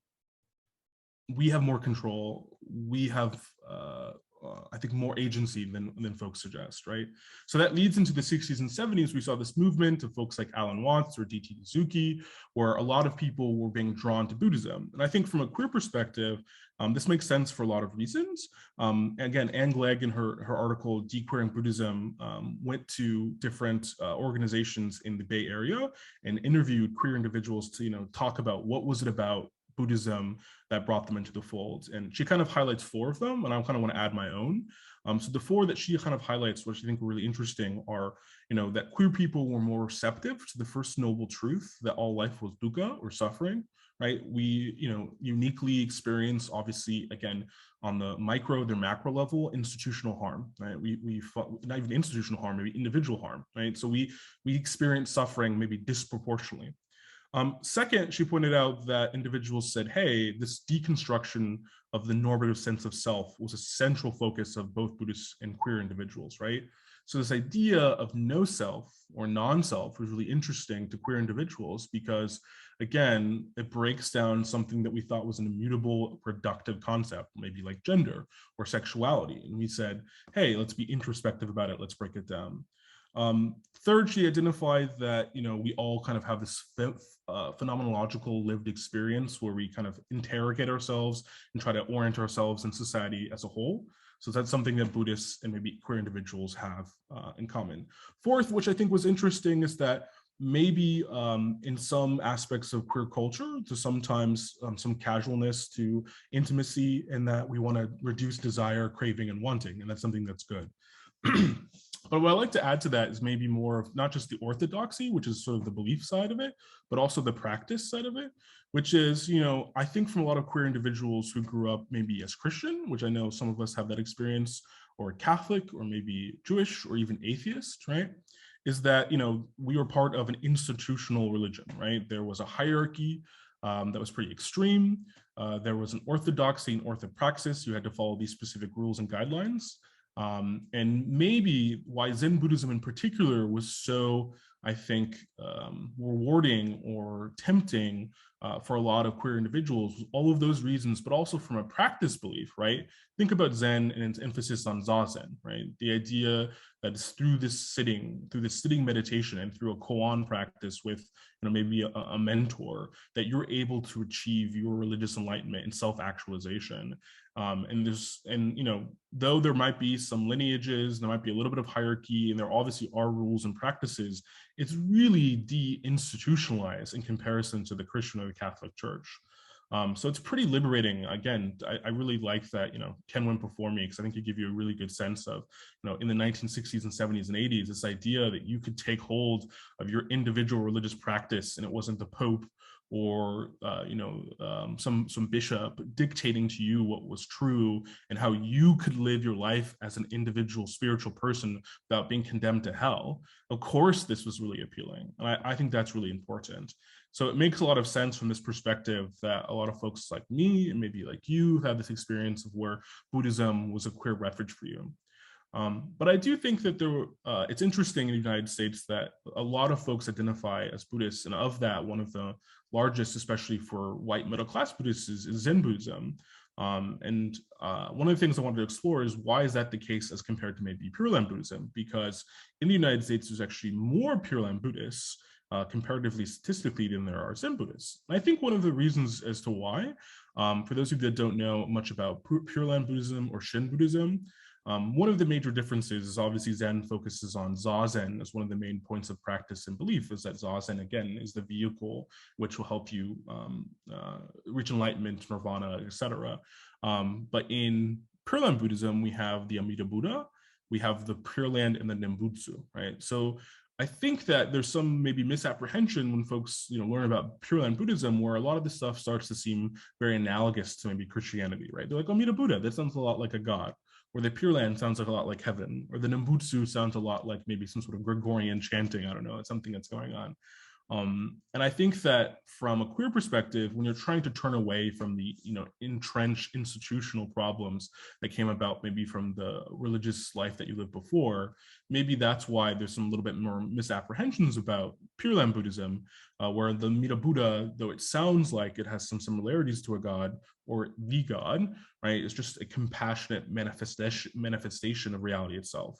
we have more control. We have, I think, more agency than folks suggest, right? So that leads into the 60s and 70s. We saw this movement of folks like Alan Watts or D.T. Suzuki, where a lot of people were being drawn to Buddhism. And I think from a queer perspective, this makes sense for a lot of reasons. Again, Anne Glegg in her article, Dequeering Buddhism, went to different organizations in the Bay Area and interviewed queer individuals to talk about what was it about Buddhism that brought them into the fold. And she kind of highlights 4 of them, and I kind of want to add my own. So the 4 that she kind of highlights, which I think were really interesting, are, that queer people were more receptive to the first noble truth that all life was dukkha, or suffering, right? We, uniquely experience, obviously, again, on the micro, their macro level, institutional harm, right? We not even institutional harm, maybe individual harm, right? So we experience suffering maybe disproportionately. Second, she pointed out that individuals said, hey, this deconstruction of the normative sense of self was a central focus of both Buddhist and queer individuals, right? So this idea of no self or non-self was really interesting to queer individuals because, again, it breaks down something that we thought was an immutable, reductive concept, maybe like gender or sexuality. And we said, hey, let's be introspective about it. Let's break it down. Third, she identified that, we all kind of have this phenomenological lived experience where we kind of interrogate ourselves and try to orient ourselves in society as a whole. So that's something that Buddhists and maybe queer individuals have in common. Fourth, which I think was interesting, is that maybe in some aspects of queer culture, to sometimes some casualness to intimacy, and that we want to reduce desire, craving, and wanting, and that's something that's good. But what I'd like to add to that is maybe more of not just the orthodoxy, which is sort of the belief side of it, but also the practice side of it, which is, I think from a lot of queer individuals who grew up maybe as Christian, which I know some of us have that experience, or Catholic, or maybe Jewish, or even atheist, right? Is that, we were part of an institutional religion, right? There was a hierarchy that was pretty extreme. There was an orthodoxy and orthopraxis. You had to follow these specific rules and guidelines. And maybe why Zen Buddhism in particular was so, I think, rewarding or tempting for a lot of queer individuals, all of those reasons, but also from a practice belief, right? Think about Zen and its emphasis on Zazen, right? The idea that it's through this sitting meditation and through a koan practice with, maybe a mentor, that you're able to achieve your religious enlightenment and self-actualization. Though there might be some lineages, there might be a little bit of hierarchy, and there obviously are rules and practices, it's really de-institutionalized in comparison to the Christian or the Catholic Church. So it's pretty liberating. Again, I really like that, Ken went before me, because I think it gives you a really good sense of, in the 1960s and 70s and 80s, this idea that you could take hold of your individual religious practice, and it wasn't the Pope or some bishop dictating to you what was true and how you could live your life as an individual spiritual person without being condemned to hell. Of course, this was really appealing. And I think that's really important. So it makes a lot of sense from this perspective that a lot of folks like me and maybe like you have this experience of where Buddhism was a queer refuge for you. But I do think that it's interesting in the United States that a lot of folks identify as Buddhists, and of that, one of the largest, especially for white middle-class Buddhists, is Zen Buddhism. One of the things I wanted to explore is why is that the case as compared to maybe Pure Land Buddhism? Because in the United States, there's actually more Pure Land Buddhists comparatively statistically than there are Zen Buddhists. And I think one of the reasons as to why, for those of you that don't know much about Pure Land Buddhism or Shin Buddhism, one of the major differences is obviously Zen focuses on Zazen as one of the main points of practice and belief, is that Zazen, again, is the vehicle which will help you reach enlightenment, nirvana, etc. But in Pure Land Buddhism, we have the Amida Buddha, we have the Pure Land, and the Nembutsu, right? So I think that there's some maybe misapprehension when folks learn about Pure Land Buddhism, where a lot of this stuff starts to seem very analogous to maybe Christianity, right? They're like, Amida Buddha, that sounds a lot like a god. Or the Pure Land sounds like a lot like heaven, or the Nembutsu sounds a lot like maybe some sort of Gregorian chanting. I don't know, it's something that's going on. And I think that from a queer perspective, when you're trying to turn away from the entrenched institutional problems that came about maybe from the religious life that you lived before, maybe that's why there's some little bit more misapprehensions about Pure Land Buddhism, where the Amida Buddha, though it sounds like it has some similarities to a god or the god, right, it's just a compassionate manifestation of reality itself,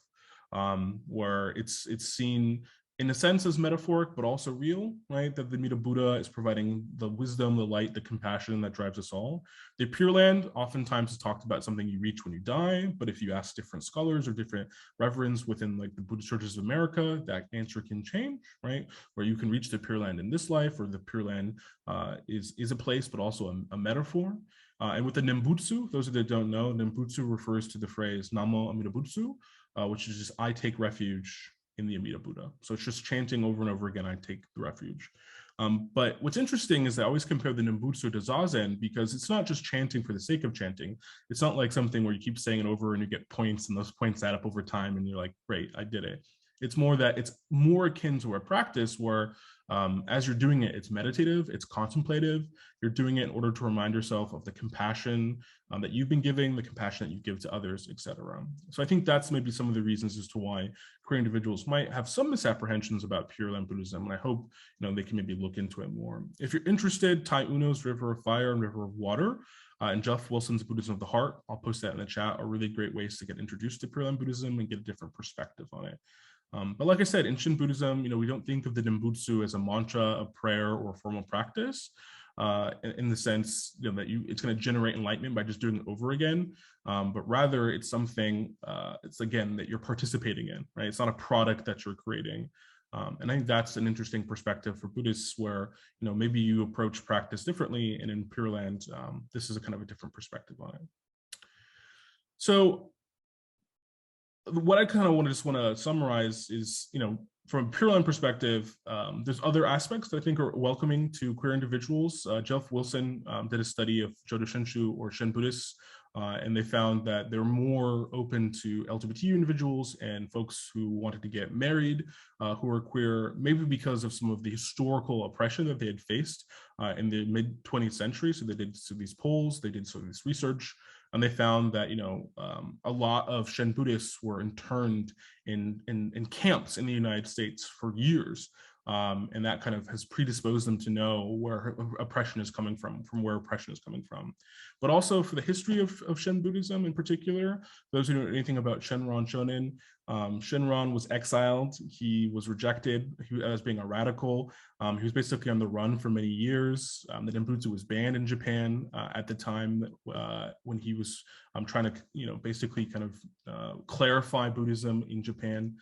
where it's seen in a sense as metaphoric, but also real, right? That the Amida Buddha is providing the wisdom, the light, the compassion that drives us all. The Pure Land oftentimes is talked about something you reach when you die, but if you ask different scholars or different reverends within like the Buddhist churches of America, that answer can change, right? Where you can reach the Pure Land in this life, or the Pure Land is a place, but also a metaphor. And with the Nembutsu, those that don't know, Nembutsu refers to the phrase Namo Amida Butsu, which is just I take refuge in the Amida Buddha. So it's just chanting over and over again, I take the refuge. But what's interesting is I always compare the Nembutsu to Zazen, because it's not just chanting for the sake of chanting. It's not like something where you keep saying it over and you get points, and those points add up over time and you're like, great, I did it. It's more that it's more akin to a practice where as you're doing it, it's meditative, it's contemplative. You're doing it in order to remind yourself of the compassion that you've been giving, the compassion that you give to others, etc. So I think that's maybe some of the reasons as to why queer individuals might have some misapprehensions about Pure Land Buddhism, and I hope they can maybe look into it more. If you're interested, Tai Uno's River of Fire and River of Water and Jeff Wilson's Buddhism of the Heart, I'll post that in the chat, are really great ways to get introduced to Pure Land Buddhism and get a different perspective on it. But like I said, in Shin Buddhism, we don't think of the Nembutsu as a mantra, a prayer, or a formal practice, in the sense that it's going to generate enlightenment by just doing it over again, but rather it's something, it's again that you're participating in, right? It's not a product that you're creating. And I think that's an interesting perspective for Buddhists where, maybe you approach practice differently, and in Pure Land, this is a kind of a different perspective on it. So what I kind of want to summarize is, from a Pure Land perspective, there's other aspects that I think are welcoming to queer individuals. Jeff Wilson did a study of Jodo Shenshu or Shin Buddhists, and they found that they're more open to LGBT individuals and folks who wanted to get married, who are queer, maybe because of some of the historical oppression that they had faced in the mid-20th century. So they did these polls, they did this research, and they found that a lot of Shin Buddhists were interned in camps in the United States for years. And that kind of has predisposed them to know where oppression is coming from where oppression is coming from. But also for the history of Shin Buddhism in particular, those who don't know anything about Shenron Shonin, Shenron was exiled. He was rejected as being a radical. He was basically on the run for many years. The Nembutsu was banned in Japan at the time when he was trying to, basically kind of clarify Buddhism in Japan.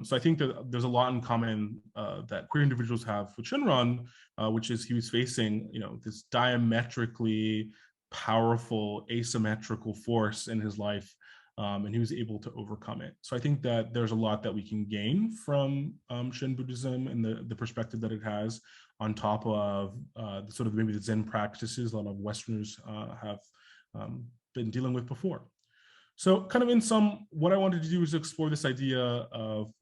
So I think that there's a lot in common that queer individuals have with Shenron, which is he was facing, this diametrically powerful asymmetrical force in his life, and he was able to overcome it. So I think that there's a lot that we can gain from Shin Buddhism and the perspective that it has, on top of sort of maybe the Zen practices a lot of Westerners have been dealing with before. So kind of in sum, what I wanted to do is explore this idea of,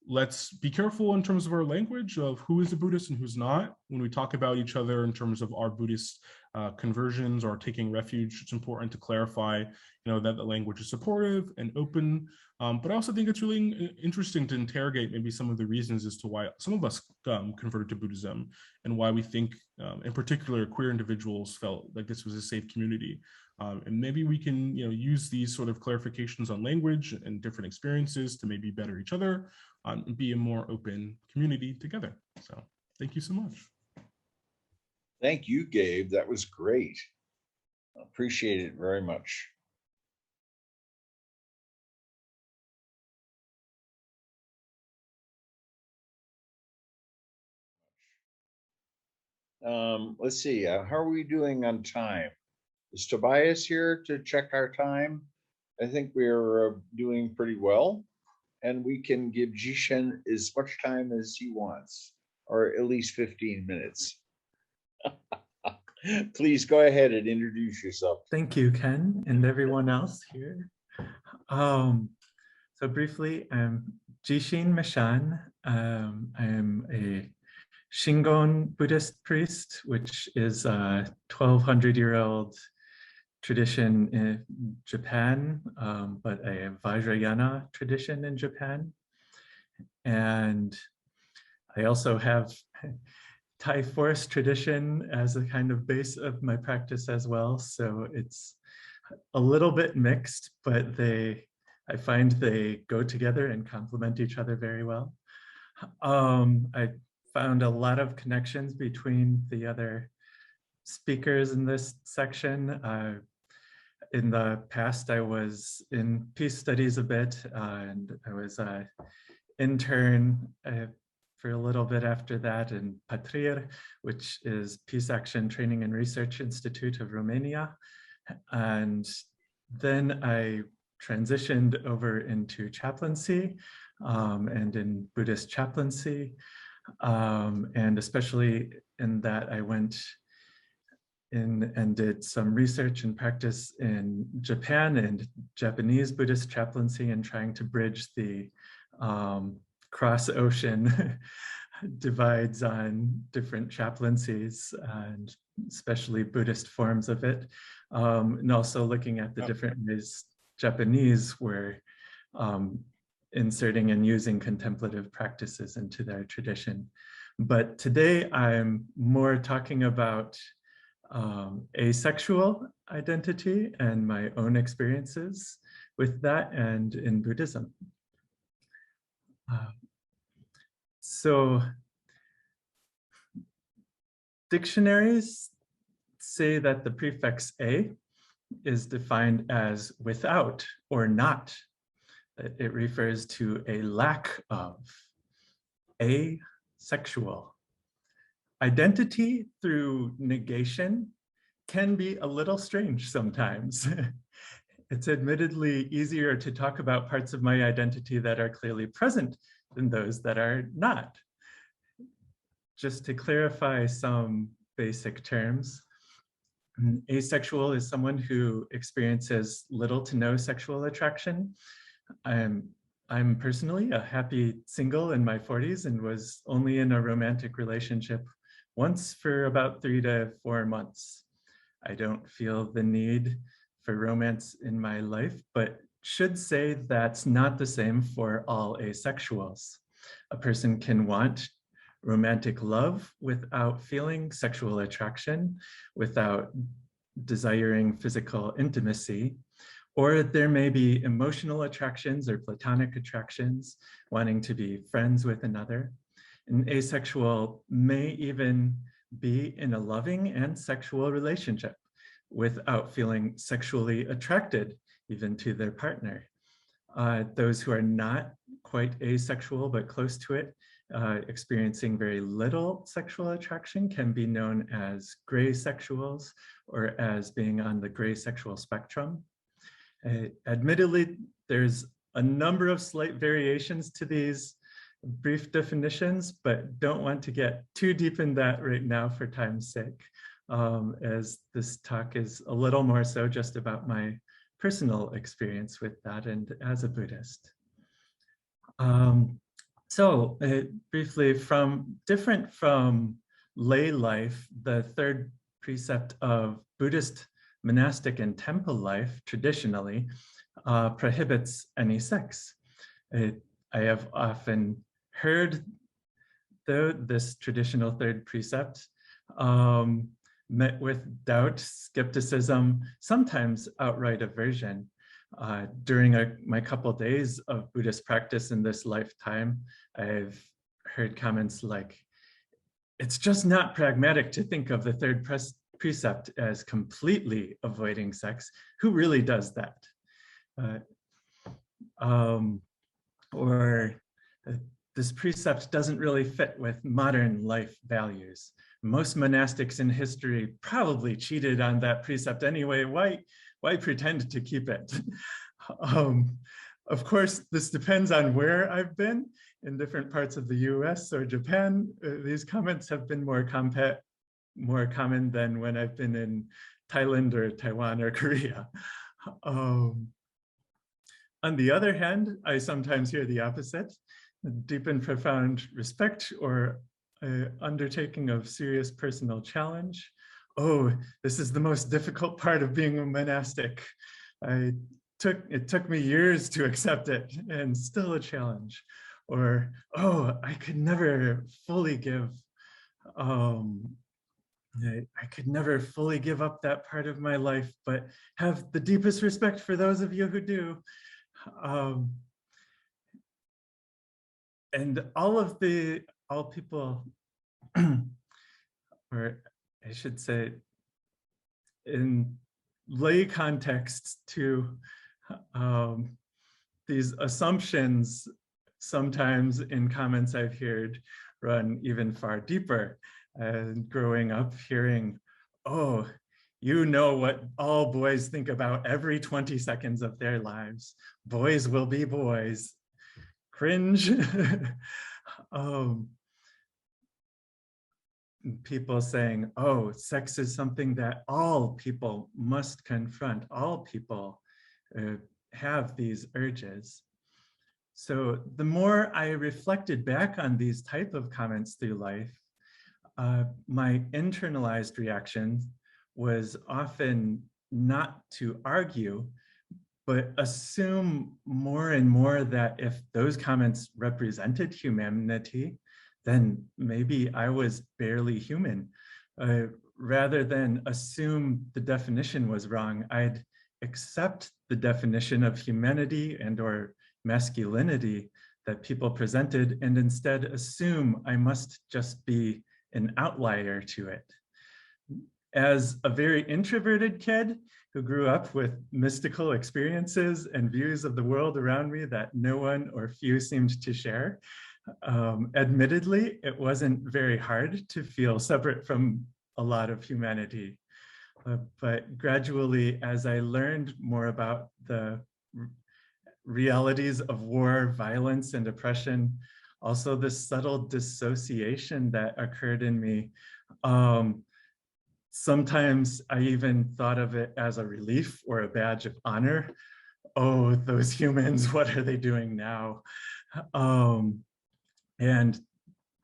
let's be careful in terms of our language of who is a Buddhist and who's not. When we talk about each other in terms of our Buddhist conversions or taking refuge, it's important to clarify, that the language is supportive and open. But I also think it's really interesting to interrogate maybe some of the reasons as to why some of us converted to Buddhism, and why we think, in particular, queer individuals felt like this was a safe community. And maybe we can, use these sort of clarifications on language and different experiences to maybe better each other and be a more open community together. So thank you so much. Thank you, Gabe. That was great. Appreciate it very much. Let's see. How are we doing on time? Is Tobias here to check our time? I think we're doing pretty well, and we can give Jishin as much time as he wants, or at least 15 minutes. Please go ahead and introduce yourself. Thank you, Ken, and everyone else here. So briefly, I'm Jishin Michon. I am a Shingon Buddhist priest, which is a 1,200-year-old tradition in Japan, but a Vajrayana tradition in Japan. And I also have Thai forest tradition as a kind of base of my practice as well. So it's a little bit mixed, but I find they go together and complement each other very well. I found a lot of connections between the other speakers in this section. In the past, I was in peace studies a bit, and I was an intern for a little bit after that in Patrir, which is Peace Action Training and Research Institute of Romania. And then I transitioned over into chaplaincy and in Buddhist chaplaincy. And especially in that, I went in and did some research and practice in Japan and Japanese Buddhist chaplaincy, and trying to bridge the cross ocean divides on different chaplaincies and especially Buddhist forms of it. And also looking at the different ways Japanese were inserting and using contemplative practices into their tradition. But today I'm more talking about asexual identity and my own experiences with that and in Buddhism. So dictionaries say that the prefix a is defined as without or not. It refers to a lack of, asexual. Identity through negation can be a little strange sometimes. It's admittedly easier to talk about parts of my identity that are clearly present than those that are not. Just to clarify some basic terms, asexual is someone who experiences little to no sexual attraction. I'm personally a happy single in my 40s and was only in a romantic relationship once for about 3 to 4 months. I don't feel the need for romance in my life, but should say that's not the same for all asexuals. A person can want romantic love without feeling sexual attraction, without desiring physical intimacy, or there may be emotional attractions or platonic attractions, wanting to be friends with another. An asexual may even be in a loving and sexual relationship without feeling sexually attracted even to their partner. Those who are not quite asexual but close to it, experiencing very little sexual attraction, can be known as gray sexuals or as being on the gray sexual spectrum. Admittedly, there's a number of slight variations to these brief definitions, but don't want to get too deep in that right now for time's sake, as this talk is a little more so just about my personal experience with that and as a Buddhist. So briefly, different from lay life, the third precept of Buddhist monastic and temple life traditionally prohibits any sex. I have often heard this traditional third precept met with doubt, skepticism, sometimes outright aversion. During my couple days of Buddhist practice in this lifetime, I've heard comments like, it's just not pragmatic to think of the third precept as completely avoiding sex. Who really does that? Or this precept doesn't really fit with modern life values. Most monastics in history probably cheated on that precept anyway. Why pretend to keep it? Of course, this depends on where I've been. In different parts of the US or Japan, these comments have been more common than when I've been in Thailand or Taiwan or Korea. On the other hand, I sometimes hear the opposite. Deep and profound respect or undertaking of serious personal challenge. Oh, this is the most difficult part of being a monastic. It took me years to accept it and still a challenge. Or, oh, I could never fully give, I could never fully give up that part of my life, but have the deepest respect for those of you who do. And all people, or I should say, in lay contexts too, these assumptions sometimes in comments I've heard run even far deeper. And growing up hearing, oh, you know what all boys think about every 20 seconds of their lives. Boys will be boys. Cringe. People saying, oh, sex is something that all people must confront. All people have these urges. So the more I reflected back on these type of comments through life, my internalized reaction was often not to argue, but assume more and more that if those comments represented humanity, then maybe I was barely human. Rather than assume the definition was wrong, I'd accept the definition of humanity and or masculinity that people presented and instead assume I must just be an outlier to it. As a very introverted kid who grew up with mystical experiences and views of the world around me that no one or few seemed to share, admittedly, it wasn't very hard to feel separate from a lot of humanity. But gradually, as I learned more about the realities of war, violence, and oppression, also the subtle dissociation that occurred in me, sometimes I even thought of it as a relief or a badge of honor. Oh, those humans, what are they doing now? And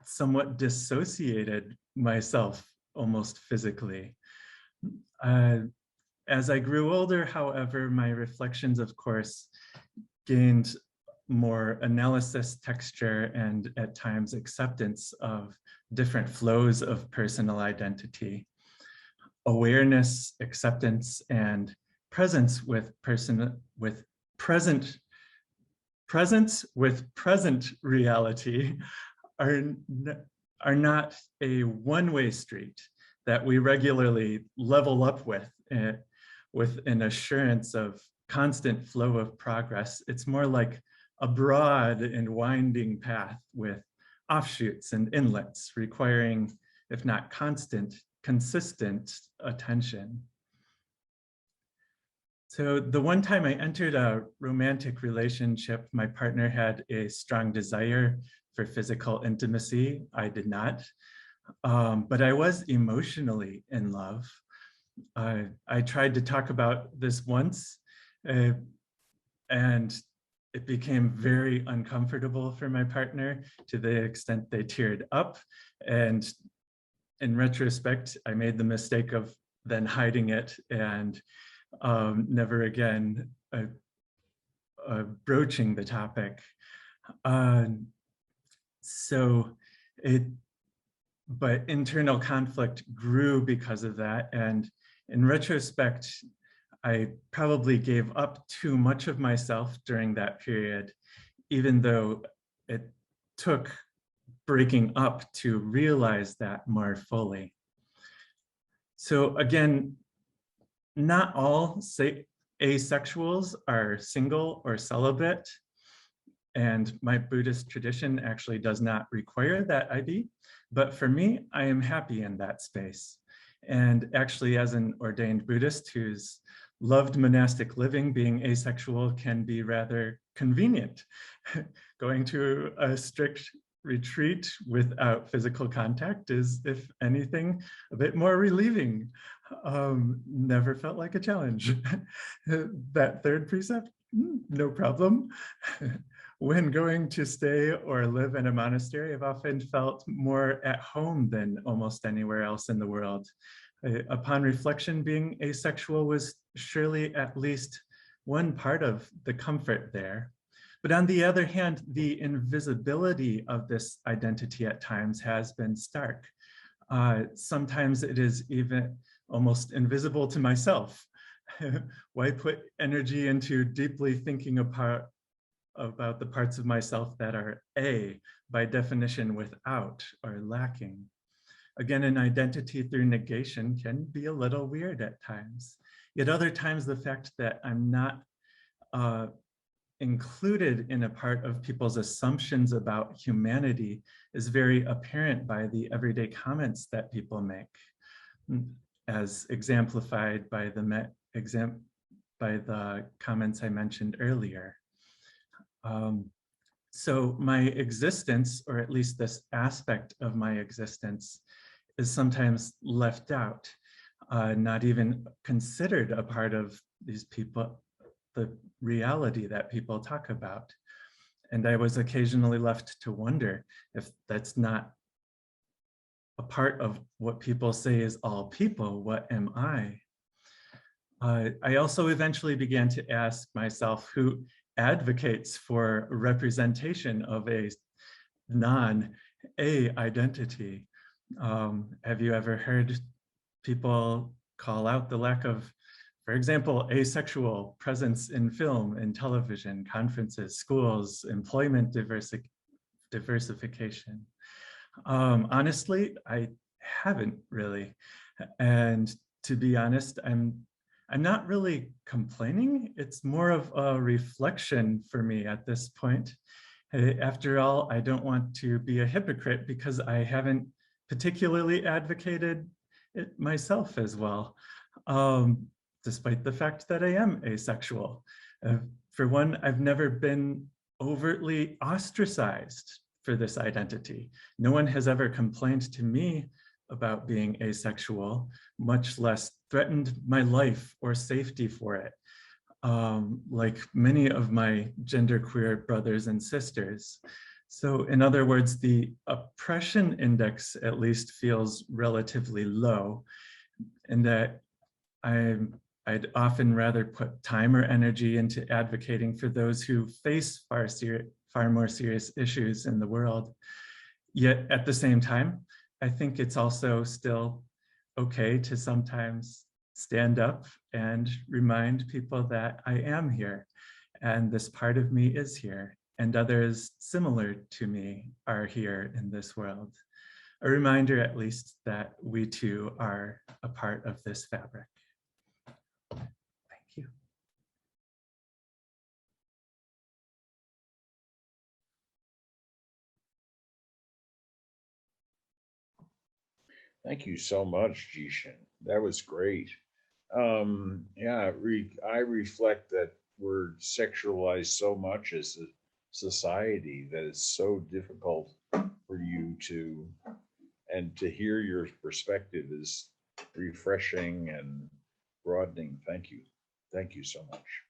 somewhat dissociated myself almost physically. As I grew older, however, my reflections, of course, gained more analysis, texture, and at times acceptance of different flows of personal identity. Awareness, acceptance, and presence with present reality are not a one-way street that we regularly level up with an assurance of constant flow of progress. It's more like a broad and winding path with offshoots and inlets requiring, if not constant, consistent attention. So the one time I entered a romantic relationship, my partner had a strong desire for physical intimacy. I did not, but I was emotionally in love. I tried to talk about this once, and it became very uncomfortable for my partner to the extent they teared up. And in retrospect, I made the mistake of then hiding it and never again broaching the topic. But internal conflict grew because of that. And in retrospect, I probably gave up too much of myself during that period, even though it took breaking up to realize that more fully. So again, not all asexuals are single or celibate, and my Buddhist tradition actually does not require that I be, but for me, I am happy in that space. And actually, as an ordained Buddhist who's loved monastic living, being asexual can be rather convenient. Going to a strict retreat without physical contact is, if anything, a bit more relieving. Never felt like a challenge. That third precept, no problem. When going to stay or live in a monastery, I've often felt more at home than almost anywhere else in the world. Upon reflection, being asexual was surely at least one part of the comfort there. But on the other hand, the invisibility of this identity at times has been stark. Sometimes it is even almost invisible to myself. Why put energy into deeply thinking about the parts of myself that are by definition, without or lacking? Again, an identity through negation can be a little weird at times. Yet other times, the fact that I'm not included in a part of people's assumptions about humanity is very apparent by the everyday comments that people make, as exemplified by the comments I mentioned earlier. So my existence, or at least this aspect of my existence, is sometimes left out, not even considered a part of these people, the reality that people talk about. And I was occasionally left to wonder if that's not a part of what people say is all people. What am I? I also eventually began to ask myself who advocates for representation of a non-A identity. Have you ever heard people call out the lack of, for example, asexual presence in film and television, conferences, schools, employment diversification? Honestly, I haven't really. And to be honest, I'm not really complaining. It's more of a reflection for me at this point. After all, I don't want to be a hypocrite because I haven't particularly advocated it myself as well, despite the fact that I am asexual. For one, I've never been overtly ostracized for this identity. No one has ever complained to me about being asexual, much less threatened my life or safety for it, like many of my genderqueer brothers and sisters. So in other words, the oppression index at least feels relatively low, and that I'd often rather put time or energy into advocating for those who face far more serious issues in the world. Yet at the same time, I think it's also still okay to sometimes stand up and remind people that I am here and this part of me is here and others similar to me are here in this world. A reminder at least that we too are a part of this fabric. Thank you. Thank you so much, Jishin. That was great. Yeah, I reflect that we're sexualized so much as a society that it's so difficult for you to, and to hear your perspective is refreshing and broadening. Thank you. Thank you so much.